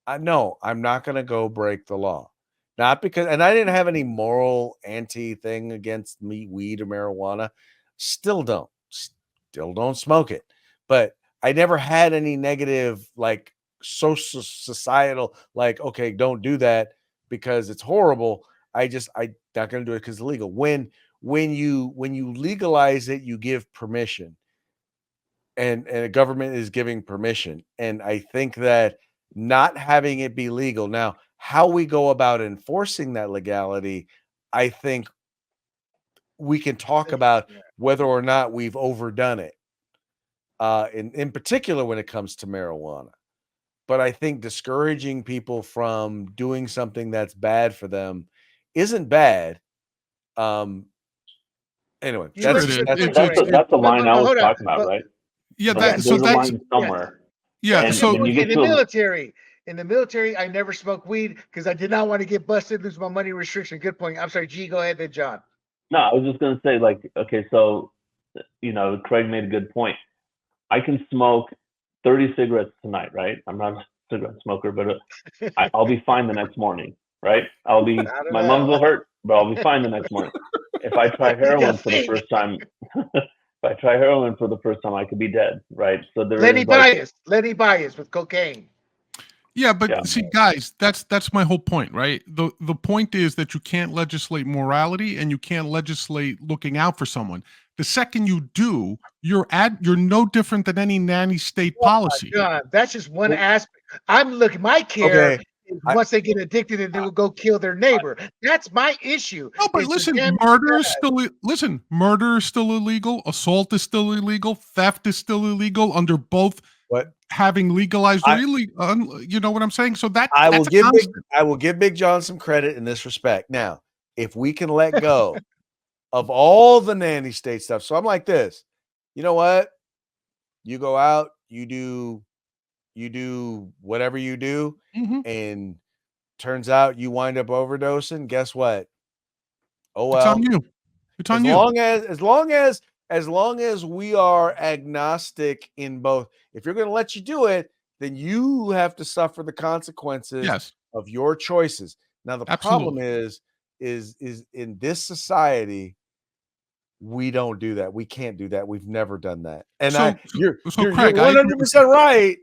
I'm not going to go break the law. Not because, and I didn't have any moral anti-thing against weed or marijuana. Still don't smoke it. But I never had any negative, like social, societal, like, okay, don't do that because it's horrible. I'm not going to do it because it's illegal. When you legalize it, you give permission, and a government is giving permission. And I think that not having it be legal now, how we go about enforcing that legality, I think we can talk about whether or not we've overdone it. In particular, when it comes to marijuana. But I think discouraging people from doing something that's bad for them isn't bad. Anyway, that's the line I was talking about, right? Yeah, there's a line somewhere. Yeah, and so you get in the military, I never smoked weed because I did not want to get busted, lose my money restriction. Good point. I'm sorry, G, go ahead then, John. No, I was just going to say, like, okay, so, Craig made a good point. I can smoke 30 cigarettes tonight, right? I'm not a cigarette smoker, but I'll be fine the next morning, right? My lungs will hurt, but I'll be fine the next morning. If I try heroin for the first time, I could be dead, right? So Lenny Bias with cocaine. Yeah, but see, guys, that's my whole point, right? The point is that you can't legislate morality and you can't legislate looking out for someone. The second you do, you're no different than any nanny state policy. John, that's just one aspect. I'm looking. My care is once they get addicted and they will go kill their neighbor. That's my issue. No, but listen, murder is still illegal. Assault is still illegal. Theft is still illegal under both. What? Having legalized or illegal, you know what I'm saying? So that I will give Big John some credit in this respect. Now, if we can let go of all the nanny state stuff, so I'm like this. You know what? You go out, you do whatever you do, and turns out you wind up overdosing. Guess what? Oh well, it's on you. It's on you. As long as we are agnostic in both, if you're going to let you do it, then you have to suffer the consequences of your choices. Now, the problem is in this society, we don't do that. We can't do that. We've never done that. And you're Craig, 100% right.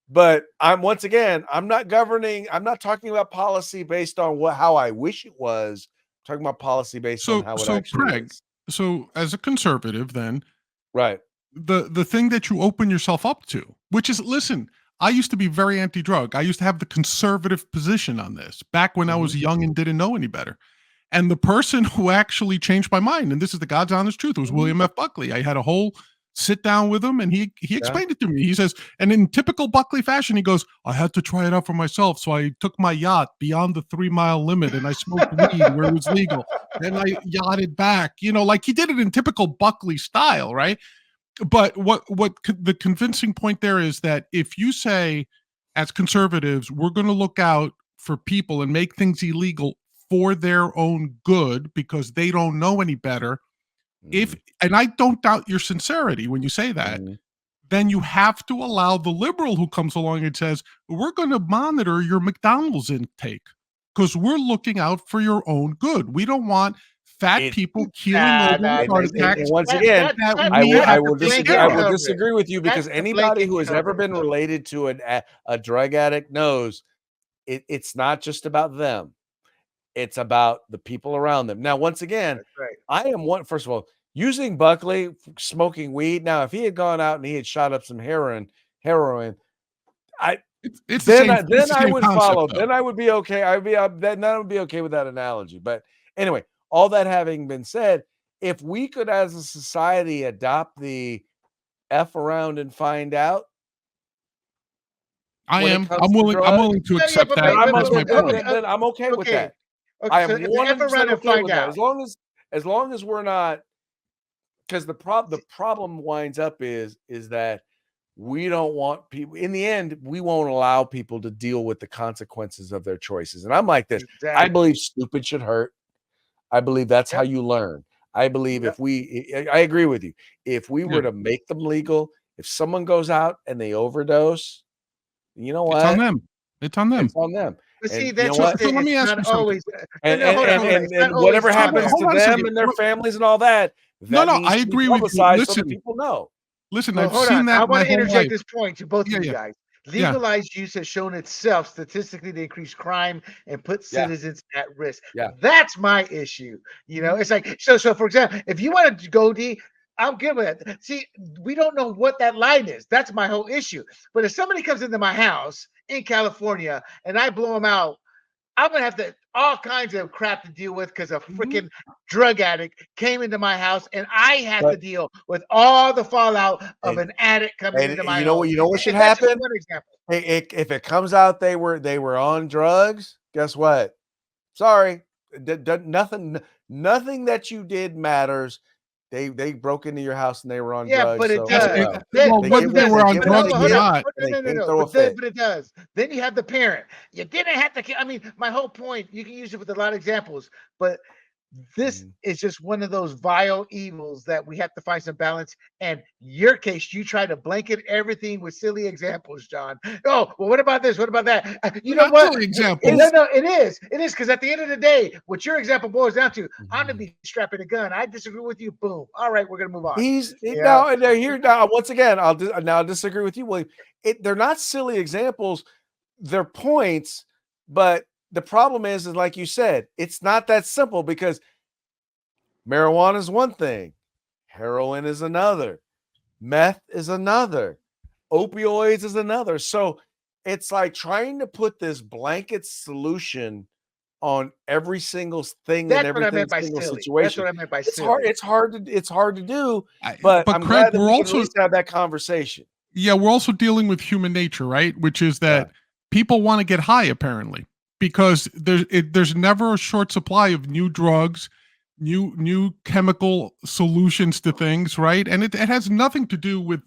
But I'm not talking about policy based on how I wish it was. I'm talking about policy based on how it actually is. So as a conservative, then, right, the thing that you open yourself up to, which is, listen, I used to be very anti-drug. I used to have the conservative position on this back when I was young and didn't know any better. And the person who actually changed my mind, and this is the God's honest truth, was William F. Buckley. I had a whole sit down with him, and he explained it to me. He says, and in typical Buckley fashion, he goes, I had to try it out for myself. So I took my yacht beyond the 3-mile limit and I smoked weed where it was legal. Then I yachted back, like he did it in typical Buckley style, right? But what the convincing point there is that if you say, as conservatives, we're going to look out for people and make things illegal for their own good because they don't know any better, and I don't doubt your sincerity when you say that, then you have to allow the liberal who comes along and says, we're going to monitor your McDonald's intake because we're looking out for your own good. We don't want fat people keeling over heart attacks. And once again, I will disagree with you because anybody who has ever been related to a drug addict knows it's not just about them. It's about the people around them. Now, once again, I am one, first of all, using Buckley, smoking weed. Now, if he had gone out and he had shot up some heroin, then I would follow. Then I would be okay. I would be okay with that analogy. But anyway, all that having been said, if we could, as a society, adopt the F around and find out, I'm willing to accept that. Then I'm okay with that. I am 100% okay with that. As long as we're not, because the problem winds up is that we don't want people. In the end, we won't allow people to deal with the consequences of their choices. And I'm like this. I believe stupid should hurt. I believe that's how you learn. I believe I agree with you. If we were to make them legal, if someone goes out and they overdose, you know what? It's on them. But see, that's what let me ask you always. And whatever happens to them and their families and all that. I agree with you. Listen, so that people know. Listen, I've seen that. I want to interject this point to both of you guys. Legalized use has shown itself statistically to increase crime and put citizens at risk. Yeah. That's my issue. You know, it's like, so for example, if you want to go D, I'm good with it. See, we don't know what that line is. That's my whole issue. But if somebody comes into my house in California and I blow them out, I'm going to have all kinds of crap to deal with because a freaking drug addict came into my house and I had to deal with all the fallout of an addict coming into my house. You know what should happen? One example. If it comes out they were on drugs, guess what? Sorry, nothing that you did matters. They broke into your house and they were on drugs. But it does. Whether they were on drugs or not. No. But it does. Then you have the parent. You didn't have to. I mean, my whole point, you can use it with a lot of examples, but this is just one of those vile evils that we have to find some balance. And your case, you try to blanket everything with silly examples, John. Oh, well, what about this? What about that? You know what? Silly examples. No, it is. It is, because at the end of the day, what your example boils down to, I'm gonna be strapping a gun. I disagree with you. Boom. All right, we're gonna move on. Now once again, I'll disagree with you, William. They're not silly examples. They're points, but the problem is like you said, it's not that simple because marijuana is one thing, Heroin is another. Meth is another. Opioids is another. So it's like trying to put this blanket solution on every single thing and That's what I every meant by single silly. That's situation. what I meant by It's hard. silly. It's hard to do. But But I'm Craig, glad that we can at least have that conversation. yeah, we're also dealing with human nature, right? Which is that people want to get high, apparently, because there's never a short supply of new drugs, new chemical solutions to things, right? And it has nothing to do with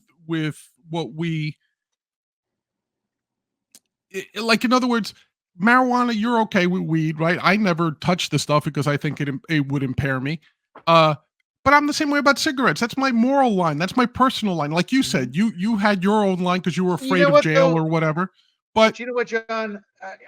what we like. In other words, marijuana, you're okay with weed, right? I never touch the stuff because I think it would impair me. But I'm the same way about cigarettes. That's my moral line. That's my personal line. Like you said, you had your own line because you were You afraid know of what jail though? or whatever. But But you know what, John?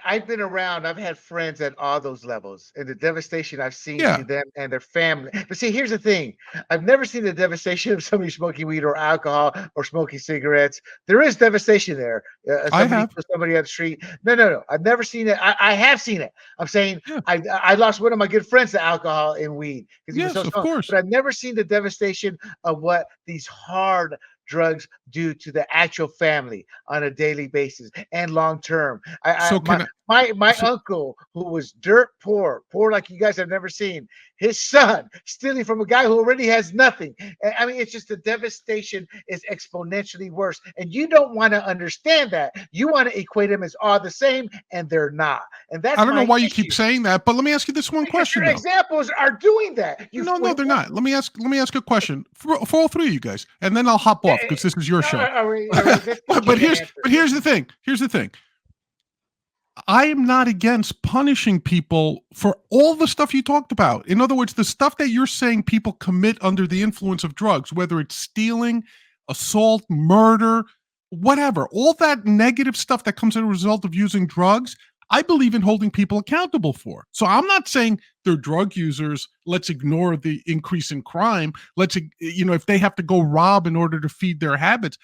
I've been around. I've had friends at all those levels, and the devastation I've seen to yeah, them and their family. But see, here's the thing: I've never seen the devastation of somebody smoking weed or alcohol or smoking cigarettes. There is devastation there. I Somebody have. kills somebody on the street. No. I've never seen it. I have seen it. I'm saying Yeah, I lost one of my good friends to alcohol and weed because he was so yes, of strong. course. But I've never seen the devastation of what these hard drugs do to the actual family on a daily basis and long term. I So my can I? my So, uncle who was dirt poor like you guys have never seen, his son stealing from a guy who already has nothing. I mean, it's just the devastation is exponentially worse, and you don't want to understand that. You want to equate them as all the same, and they're not. And I that's don't know my why you keep issue saying that, but let me ask you this one because question your though. examples are doing that. You No, they're not. Let me ask a question for all three of you guys, and then I'll hop off because this is your show. all right, let's just get an answer. But here's the thing. Here's the thing. I am not against punishing people for all the stuff you talked about. In other words, the stuff that you're saying people commit under the influence of drugs, whether it's stealing, assault, murder, whatever, all that negative stuff that comes as a result of using drugs, I believe in holding people accountable for. So I'm not saying they're drug users. Let's ignore the increase in crime. If they have to go rob in order to feed their habits,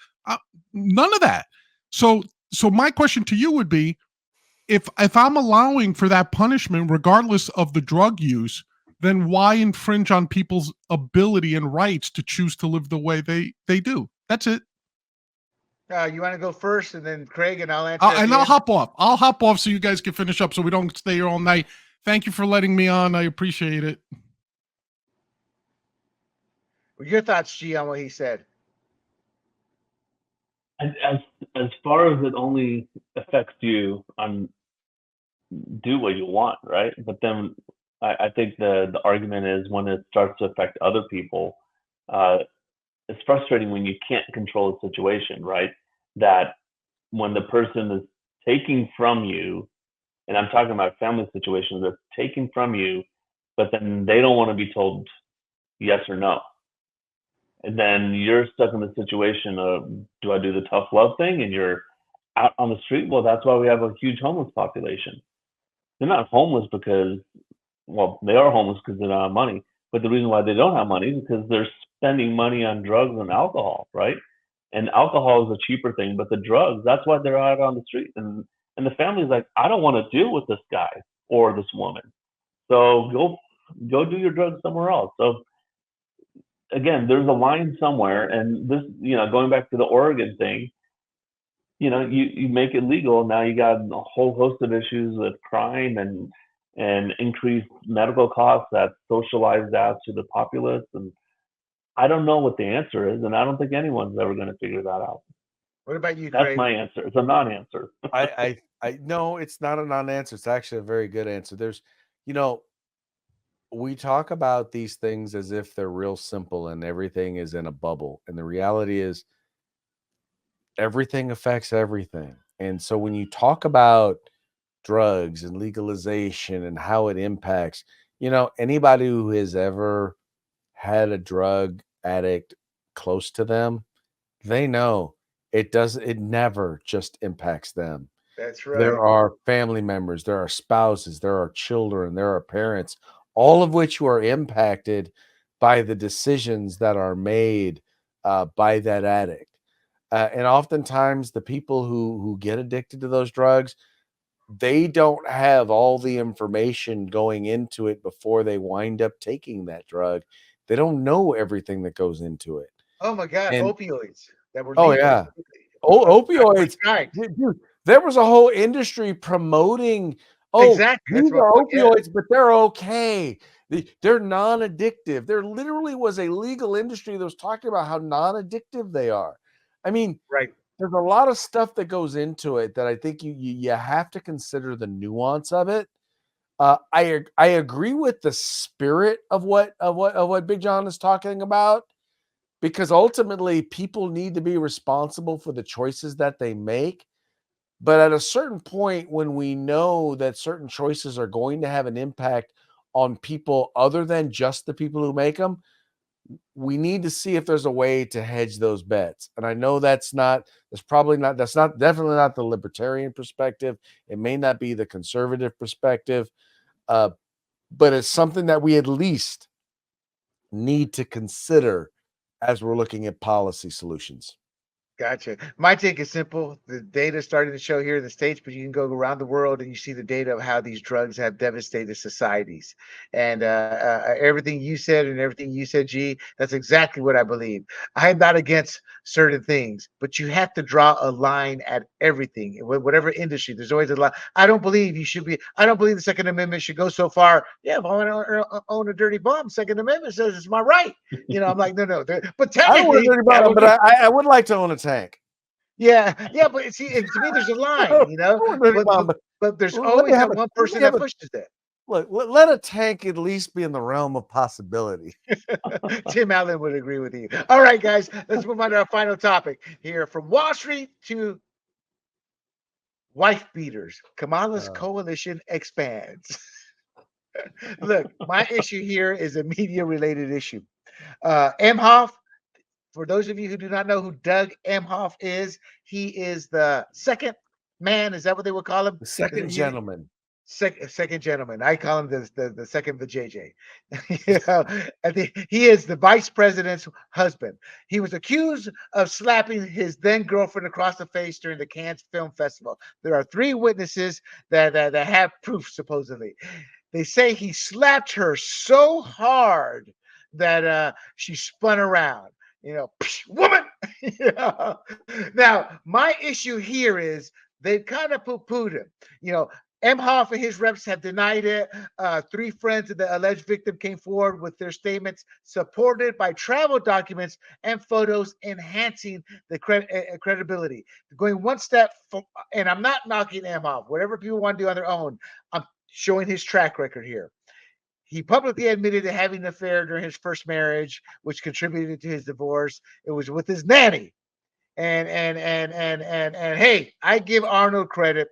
none of that. So my question to you would be, if I'm allowing for that punishment regardless of the drug use, then why infringe on people's ability and rights to choose to live the way they do? That's it. You want to go first, and then Craig, and I'll answer at And the I'll end. hop off. I'll hop off so you guys can finish up so we don't stay here all night. Thank you for letting me on. I appreciate it. Your thoughts, G, on what he said. As far as it only affects you, do what you want, right? But then I think the argument is when it starts to affect other people, uh, it's frustrating when you can't control the situation, right? That when the person is taking from you, and I'm talking about family situations, they're taking from you, but then they don't want to be told yes or no. And then you're stuck in the situation of, do I do the tough love thing? And you're out on the street. Well, that's why we have a huge homeless population. They're not homeless because, well, they are homeless because they don't have money. But the reason why they don't have money is because they're spending money on drugs and alcohol, right? And alcohol is a cheaper thing, but the drugs, that's why they're out on the street. And the family's like, I don't want to deal with this guy or this woman. So go do your drugs somewhere else. So again, there's a line somewhere, and this, going back to the Oregon thing, you make it legal. Now you got a whole host of issues with crime and increased medical costs that's socialized out to the populace. And I don't know what the answer is, and I don't think anyone's ever going to figure that out. What about you, That's Craig? my answer. It's a non-answer. I no, it's not a non-answer. It's actually a very good answer. We talk about these things as if they're real simple and everything is in a bubble. And the reality is everything affects everything. And so when you talk about drugs and legalization and how it impacts, anybody who has ever had a drug addict close to them, they know it never just impacts them. That's There right. are family members, there are spouses, there are children, there are parents, all of which who are impacted by the decisions that are made by that addict. And oftentimes, the people who get addicted to those drugs, they don't have all the information going into it before they wind up taking that drug. They don't know everything that goes into it. Oh my God, And opioids that were oh legal. yeah, opioids. Right. Dude, there was a whole industry promoting, oh, Exactly. That's these my are point. Yeah. opioids, but they're okay. They're non-addictive. There literally was a legal industry that was talking about how non-addictive they are. I mean, Right. there's a lot of stuff that goes into it that I think you have to consider the nuance of it. I agree with the spirit of what Big John is talking about, because ultimately people need to be responsible for the choices that they make. But at a certain point, when we know that certain choices are going to have an impact on people other than just the people who make them, we need to see if there's a way to hedge those bets. And I know that's definitely not the libertarian perspective. It may not be the conservative perspective, uh, but it's something that we at least need to consider as we're looking at policy solutions. Gotcha. My take is simple. The data is starting to show here in the States, but you can go around the world and you see the data of how these drugs have devastated societies. And everything you said and everything you said, G, that's exactly what I believe. I am not against certain things, but you have to draw a line at everything, whatever industry. There's always a line. I don't believe you should be, I don't believe the Second Amendment should go so far. Yeah, if I want to own a dirty bomb, Second Amendment says it's my right. I'm like, no. But I don't want a technically, dirty that bomb, would but be I would like to own a tank. yeah, but see, and to me, there's a line, I want a dirty but bomb, but, but there's let me always have that one let me person have that a pushes that. look. Let a tank at least be in the realm of possibility. Tim Allen would agree with you. All right, guys, let's move on to our final topic here. From Wall Street to wife beaters, Kamala's coalition expands. Look, my issue here is a media-related issue. Emhoff, for those of you who do not know who Doug Emhoff is, he is the second man. Is that what they would call him? The second gentleman. Second gentleman. I call him the second the JJ. He is the vice president's husband. He was accused of slapping his then girlfriend across the face during the Cannes Film Festival. There are 3 witnesses that have proof, supposedly. They say he slapped her so hard that she spun around. Woman. Now, my issue here is they've kind of poo-pooed him. Emhoff and his reps have denied it. 3 friends of the alleged victim came forward with their statements, supported by travel documents and photos, enhancing the credibility. Going one step, and I'm not knocking Emhoff. Whatever people want to do on their own, I'm showing his track record here. He publicly admitted to having an affair during his first marriage, which contributed to his divorce. It was with his nanny. And hey, I give Arnold credit.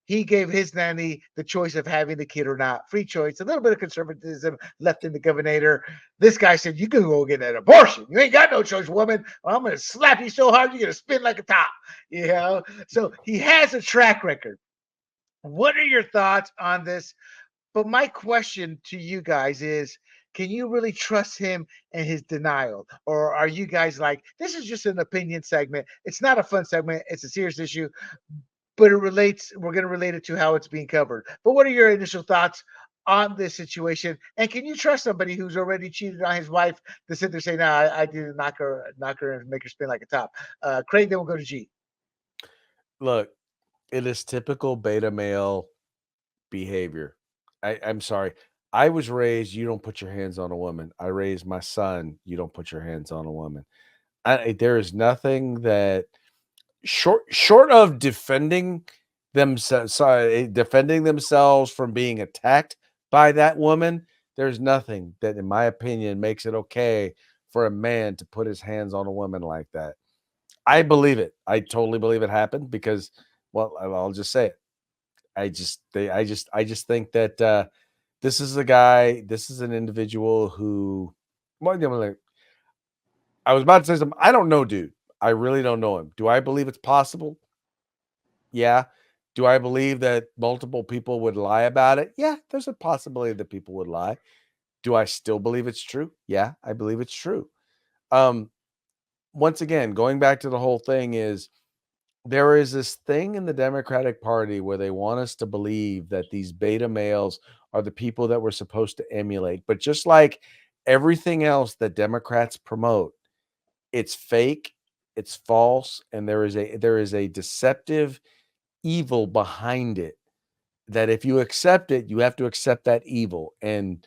He gave his nanny the choice of having the kid or not. Free choice. A little bit of conservatism left in the governor. This guy said, you can go get an abortion. You ain't got no choice, woman. I'm going to slap you so hard you're going to spin like a top. So he has a track record. What are your thoughts on this? But my question to you guys is, can you really trust him and his denial? Or are you guys like, this is just an opinion segment. It's not a fun segment. It's a serious issue, but we're going to relate it to how it's being covered. But what are your initial thoughts on this situation? And can you trust somebody who's already cheated on his wife to sit there and say, no, I didn't knock her and make her spin like a top? Craig, then we'll go to G. Look, it is typical beta male behavior. I'm sorry. I was raised, you don't put your hands on a woman. I raised my son, you don't put your hands on a woman. There is nothing that short of defending themselves from being attacked by that woman, there's nothing that, in my opinion, makes it okay for a man to put his hands on a woman like that. I believe it. I totally believe it happened because, well, I'll just say it. I just think that this is a guy, this is an individual who, well, I was about to say something. I don't know, dude. I really don't know him. Do I believe it's possible? Yeah. Do I believe that multiple people would lie about it? Yeah, there's a possibility that people would lie. Do I still believe it's true? Yeah, I believe it's true. Once again, going back to the whole thing is, there is this thing in the Democratic Party where they want us to believe that these beta males are the people that we're supposed to emulate. But just like everything else that Democrats promote, it's fake, it's false, and there is a deceptive evil behind it, that if you accept it, you have to accept that evil. And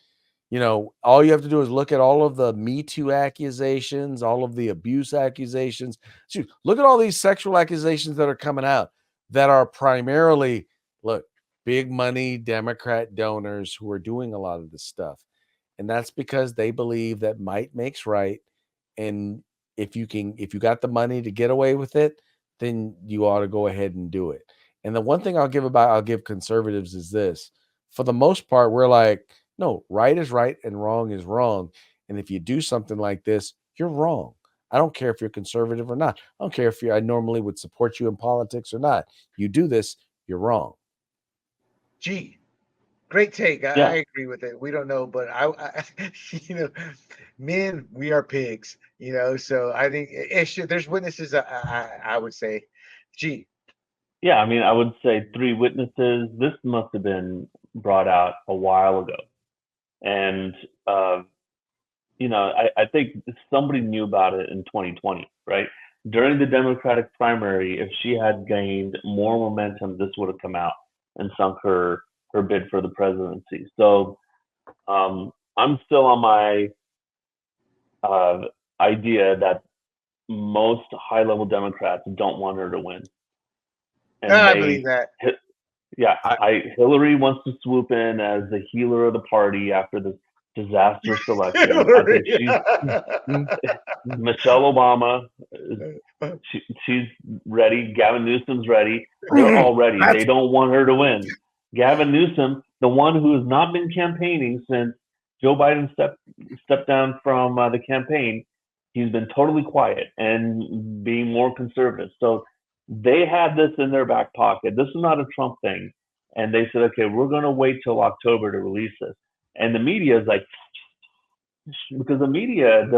all you have to do is look at all of the Me Too accusations, all of the abuse accusations. Shoot, look at all these sexual accusations that are coming out that are primarily, look, big money Democrat donors who are doing a lot of this stuff. And that's because they believe that might makes right. And if you got the money to get away with it, then you ought to go ahead and do it. And the one thing I'll give conservatives is this: for the most part, we're like, no, right is right and wrong is wrong. And if you do something like this, you're wrong. I don't care if you're conservative or not. I don't care if I normally would support you in politics or not. You do this, you're wrong. Gee, great take. I Yeah. agree with it. We don't know, but I men, we are pigs. So I think it should. There's witnesses. I would say, gee, Yeah, I mean, I would say 3 witnesses. This must have been brought out a while ago. And, I think somebody knew about it in 2020, right? During the Democratic primary, if she had gained more momentum, this would have come out and sunk her bid for the presidency. So I'm still on my idea that most high-level Democrats don't want her to win. And I believe that. Yeah, Hillary wants to swoop in as the healer of the party after this disastrous election. I think Michelle Obama, she's ready. Gavin Newsom's ready. They're all ready. They don't want her to win. Gavin Newsom, the one who has not been campaigning since Joe Biden stepped down from the campaign, he's been totally quiet and being more conservative. So they had this in their back pocket. This is not a Trump thing. And they said, okay, we're going to wait till October to release this. And the media is like, because the media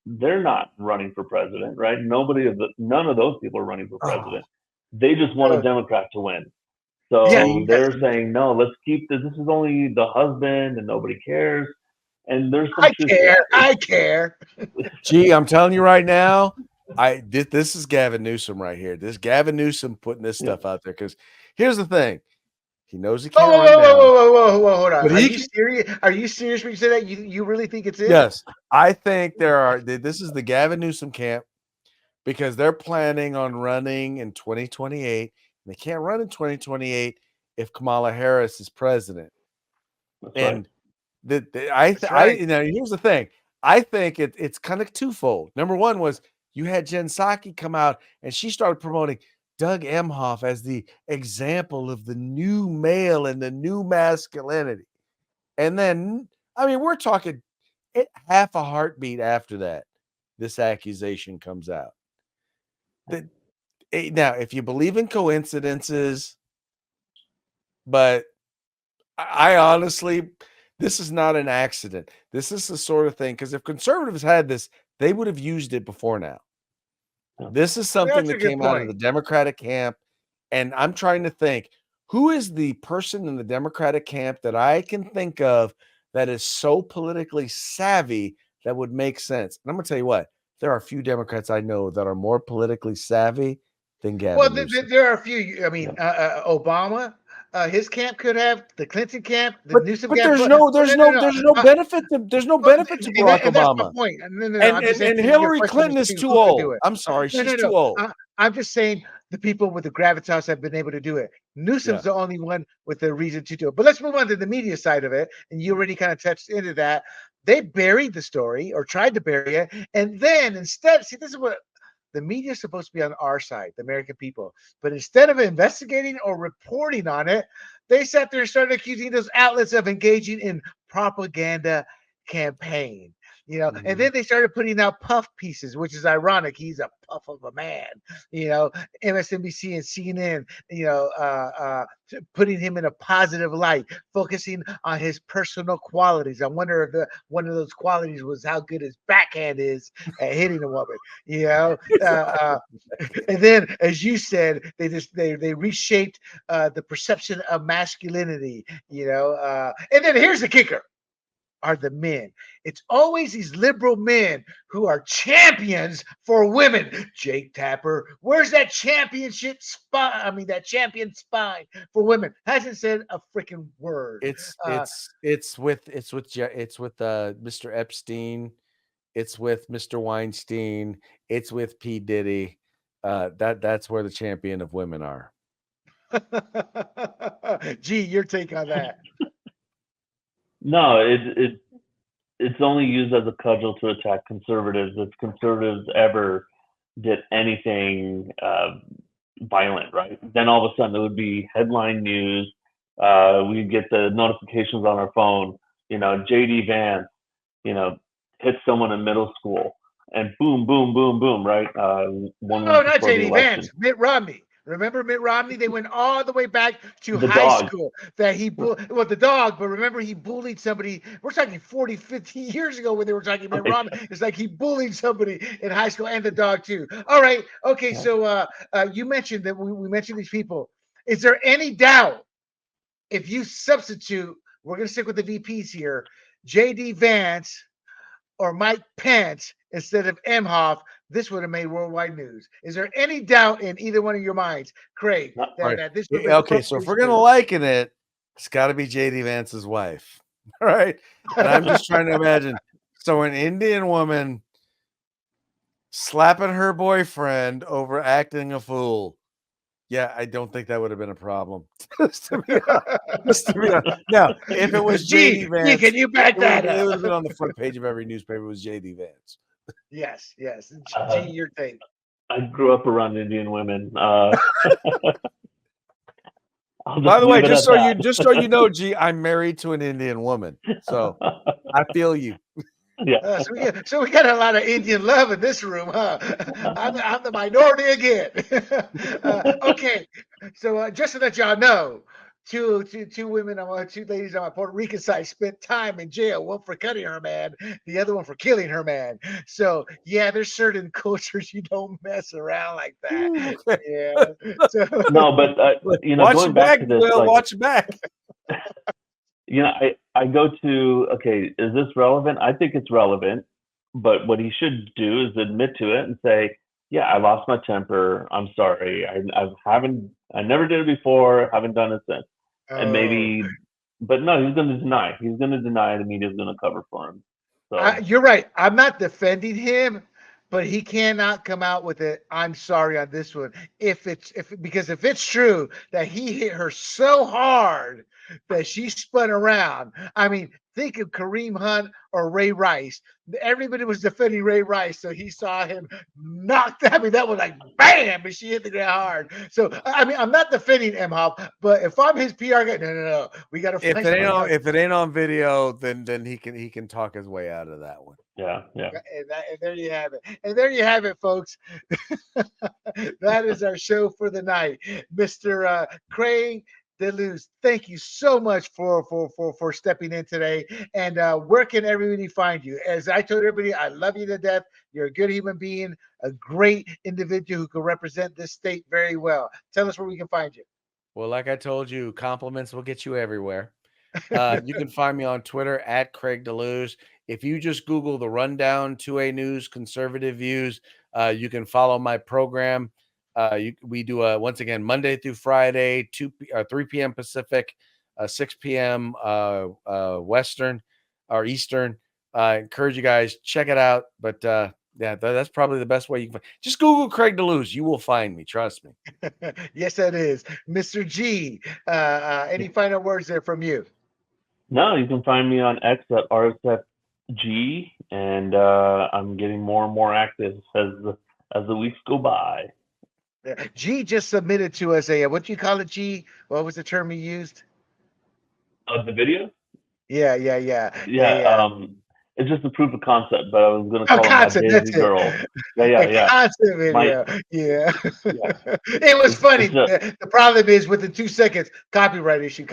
they're not running for president, right? None of those people are running for president. They just want a Democrat to win. So they're saying, no, let's keep this. This is only the husband and nobody cares. And there's some I care. Gee, I'm telling you right now, this is Gavin Newsom right here. This Gavin Newsom putting this stuff out there, because here's the thing. He knows he can't run down. Whoa, hold on. But Are you serious? Are you serious when you say that? You really think it's it? Yes. I think this is the Gavin Newsom camp, because they're planning on running in 2028. And they can't run in 2028 if Kamala Harris is president. That's right. Here's the thing. I think it's kind of twofold. Number one was you had Jen Psaki come out and she started promoting Doug Emhoff as the example of the new male and the new masculinity. And then, we're talking half a heartbeat after that, this accusation comes out. Now, if you believe in coincidences, but I honestly, this is not an accident. This is the sort of thing, because if conservatives had this, they would have used it before now. This is something that came out of the Democratic camp. And I'm trying to think, who is the person in the Democratic camp that I can think of that is so politically savvy that would make sense? And I'm going to tell you what, there are a few Democrats I know that are more politically savvy than Gavin. Well, there are a few. I mean, Obama, his camp could have, the Clinton camp, the Newsom camp. There's no benefit to Barack Obama. That's my point. And Hillary Clinton is too old. I'm sorry, she's too old. I'm just saying the people with the gravitas have been able to do it. Newsom's the only one with the reason to do it. But let's move on to the media side of it. And you already kind of touched into that. They buried the story, or tried to bury it, and then instead, see, this is what the media is supposed to be on our side, the American people. But instead of investigating or reporting on it, they sat there and started accusing those outlets of engaging in propaganda campaign. And then they started putting out puff pieces, which is ironic. He's a puff of a man, MSNBC and CNN, putting him in a positive light, focusing on his personal qualities. I wonder if one of those qualities was how good his backhand is at hitting a woman, and then, as you said, they reshaped the perception of masculinity, and then here's the kicker. are the men. It's always these liberal men who are champions for women. Jake Tapper, where's that championship spine? I mean, that champion spine for women hasn't said a freaking word. It's with Mr. Epstein, it's with Mr. Weinstein, it's with P. Diddy. That's where the champion of women are. Gee, your take on that? No, it's only used as a cudgel to attack conservatives. If conservatives ever did anything violent, right, then all of a sudden it would be headline news. We'd get the notifications on our phone. JD Vance, hit someone in middle school, and boom, boom, boom, boom, right? One No, week not before the JD election. Vance, Mitt Romney. Remember Mitt Romney? They went all the way back to The high dog. school that he the dog, but remember he bullied somebody. We're talking 40, 50 years ago when they were talking Mitt Romney. It's like he bullied somebody in high school and the dog too. All right. Okay. So you mentioned that we mentioned these people. Is there any doubt if you substitute, we're going to stick with the VPs here, JD Vance or Mike Pence instead of Emhoff, this would have made worldwide news. Is there any doubt in either one of your minds, Craig, that this would have been Okay, so if we're gonna liken it, it's got to be JD Vance's wife, all right? And I'm just trying to imagine. So an Indian woman slapping her boyfriend over acting a fool. Yeah, I don't think that would have been a problem. Just to be honest. Now, if it was JD Vance, can you back that up? It would have been on the front page of every newspaper. It was JD Vance. Yes. G, your take. I grew up around Indian women. By the way, just so you know, G, I'm married to an Indian woman, so I feel you. Yeah. So we got a lot of Indian love in this room, huh? I'm the minority again. Okay, so just so that y'all know, two women, two ladies on my Puerto Rican side spent time in jail. One for cutting her man, the other one for killing her man. So yeah, there's certain cultures you don't mess around like that. Yeah. So, no, but watch going back to this, watch back. I go to, okay, is this relevant? I think it's relevant, but what he should do is admit to it and say, yeah, I lost my temper. I'm sorry. I never did it before. Haven't done it since. And maybe, but no, he's going to deny. He's going to deny. The media's going to cover for him. So you're right. I'm not defending him, but he cannot come out with it. I'm sorry on this one. Because if it's true that he hit her so hard that she spun around. I mean, think of Kareem Hunt or Ray Rice. Everybody was defending Ray Rice, so he saw him knock that. I mean, that was like bam, and she hit the ground hard. So I mean, I'm not defending Emhoff, but if I'm his PR guy, no, we got to. If it ain't on video, then he can talk his way out of that one. Yeah. And there you have it. And there you have it, folks. That is our show for the night, Mr. Craig DeLuz. Thank you so much for stepping in today. And where can everybody find you? As I told everybody, I love you to death. You're a good human being, a great individual who can represent this state very well. Tell us where we can find you. Well, like I told you, compliments will get you everywhere. You can find me on Twitter at Craig DeLuz. If you just Google the Rundown 2A News Conservative Views, you can follow my program. We do once again Monday through Friday, 3 p.m. Pacific, 6 p.m. Western or Eastern. I encourage you guys, check it out. But yeah, that's probably the best way you can find. Just Google Craig DeLuz. You will find me. Trust me. Yes, that is. Mr. G, any final words there from you? No, you can find me on X at RSFG, and I'm getting more and more active as the weeks go by. G just submitted to us a, what do you call it, G? What was the term he used? The video? Yeah. It's just a proof of concept, but I was going to call it my Daisy Girl. Yeah. Concept video. Yeah. It was funny. The problem is within 2 seconds, copyright issue.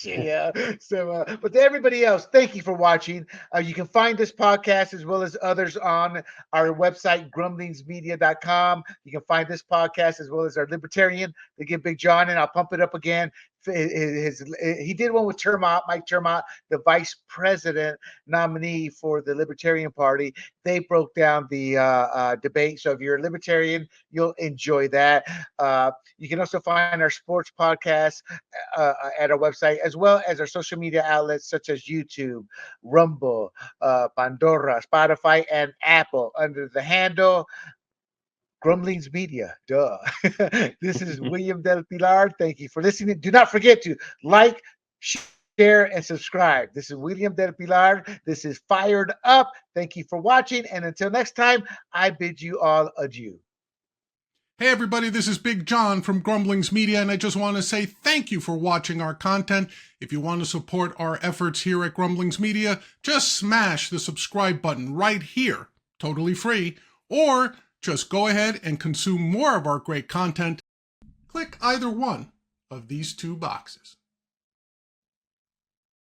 Yeah. So, but to everybody else, thank you for watching. You can find this podcast as well as others on our website, grumblingsmedia.com. You can find this podcast as well as our Libertarian, the Get Big John, and I'll pump it up again. he did one with Mike Termott, the vice president nominee for the Libertarian Party. They broke down the debate. So if you're a libertarian, you'll enjoy that. You can also find our sports podcast at our website, as well as our social media outlets such as YouTube, Rumble, Pandora, Spotify, and Apple under the handle Grumblings Media. Duh. This is William Del Pilar. Thank you for listening. Do not forget to like, share, and subscribe. This is William Del Pilar. This is Fired Up. Thank you for watching. And until next time, I bid you all adieu. Hey everybody, this is Big John from Grumblings Media, and I just want to say thank you for watching our content. If you want to support our efforts here at Grumblings Media, just smash the subscribe button right here, totally free, or just go ahead and consume more of our great content. Click either one of these two boxes.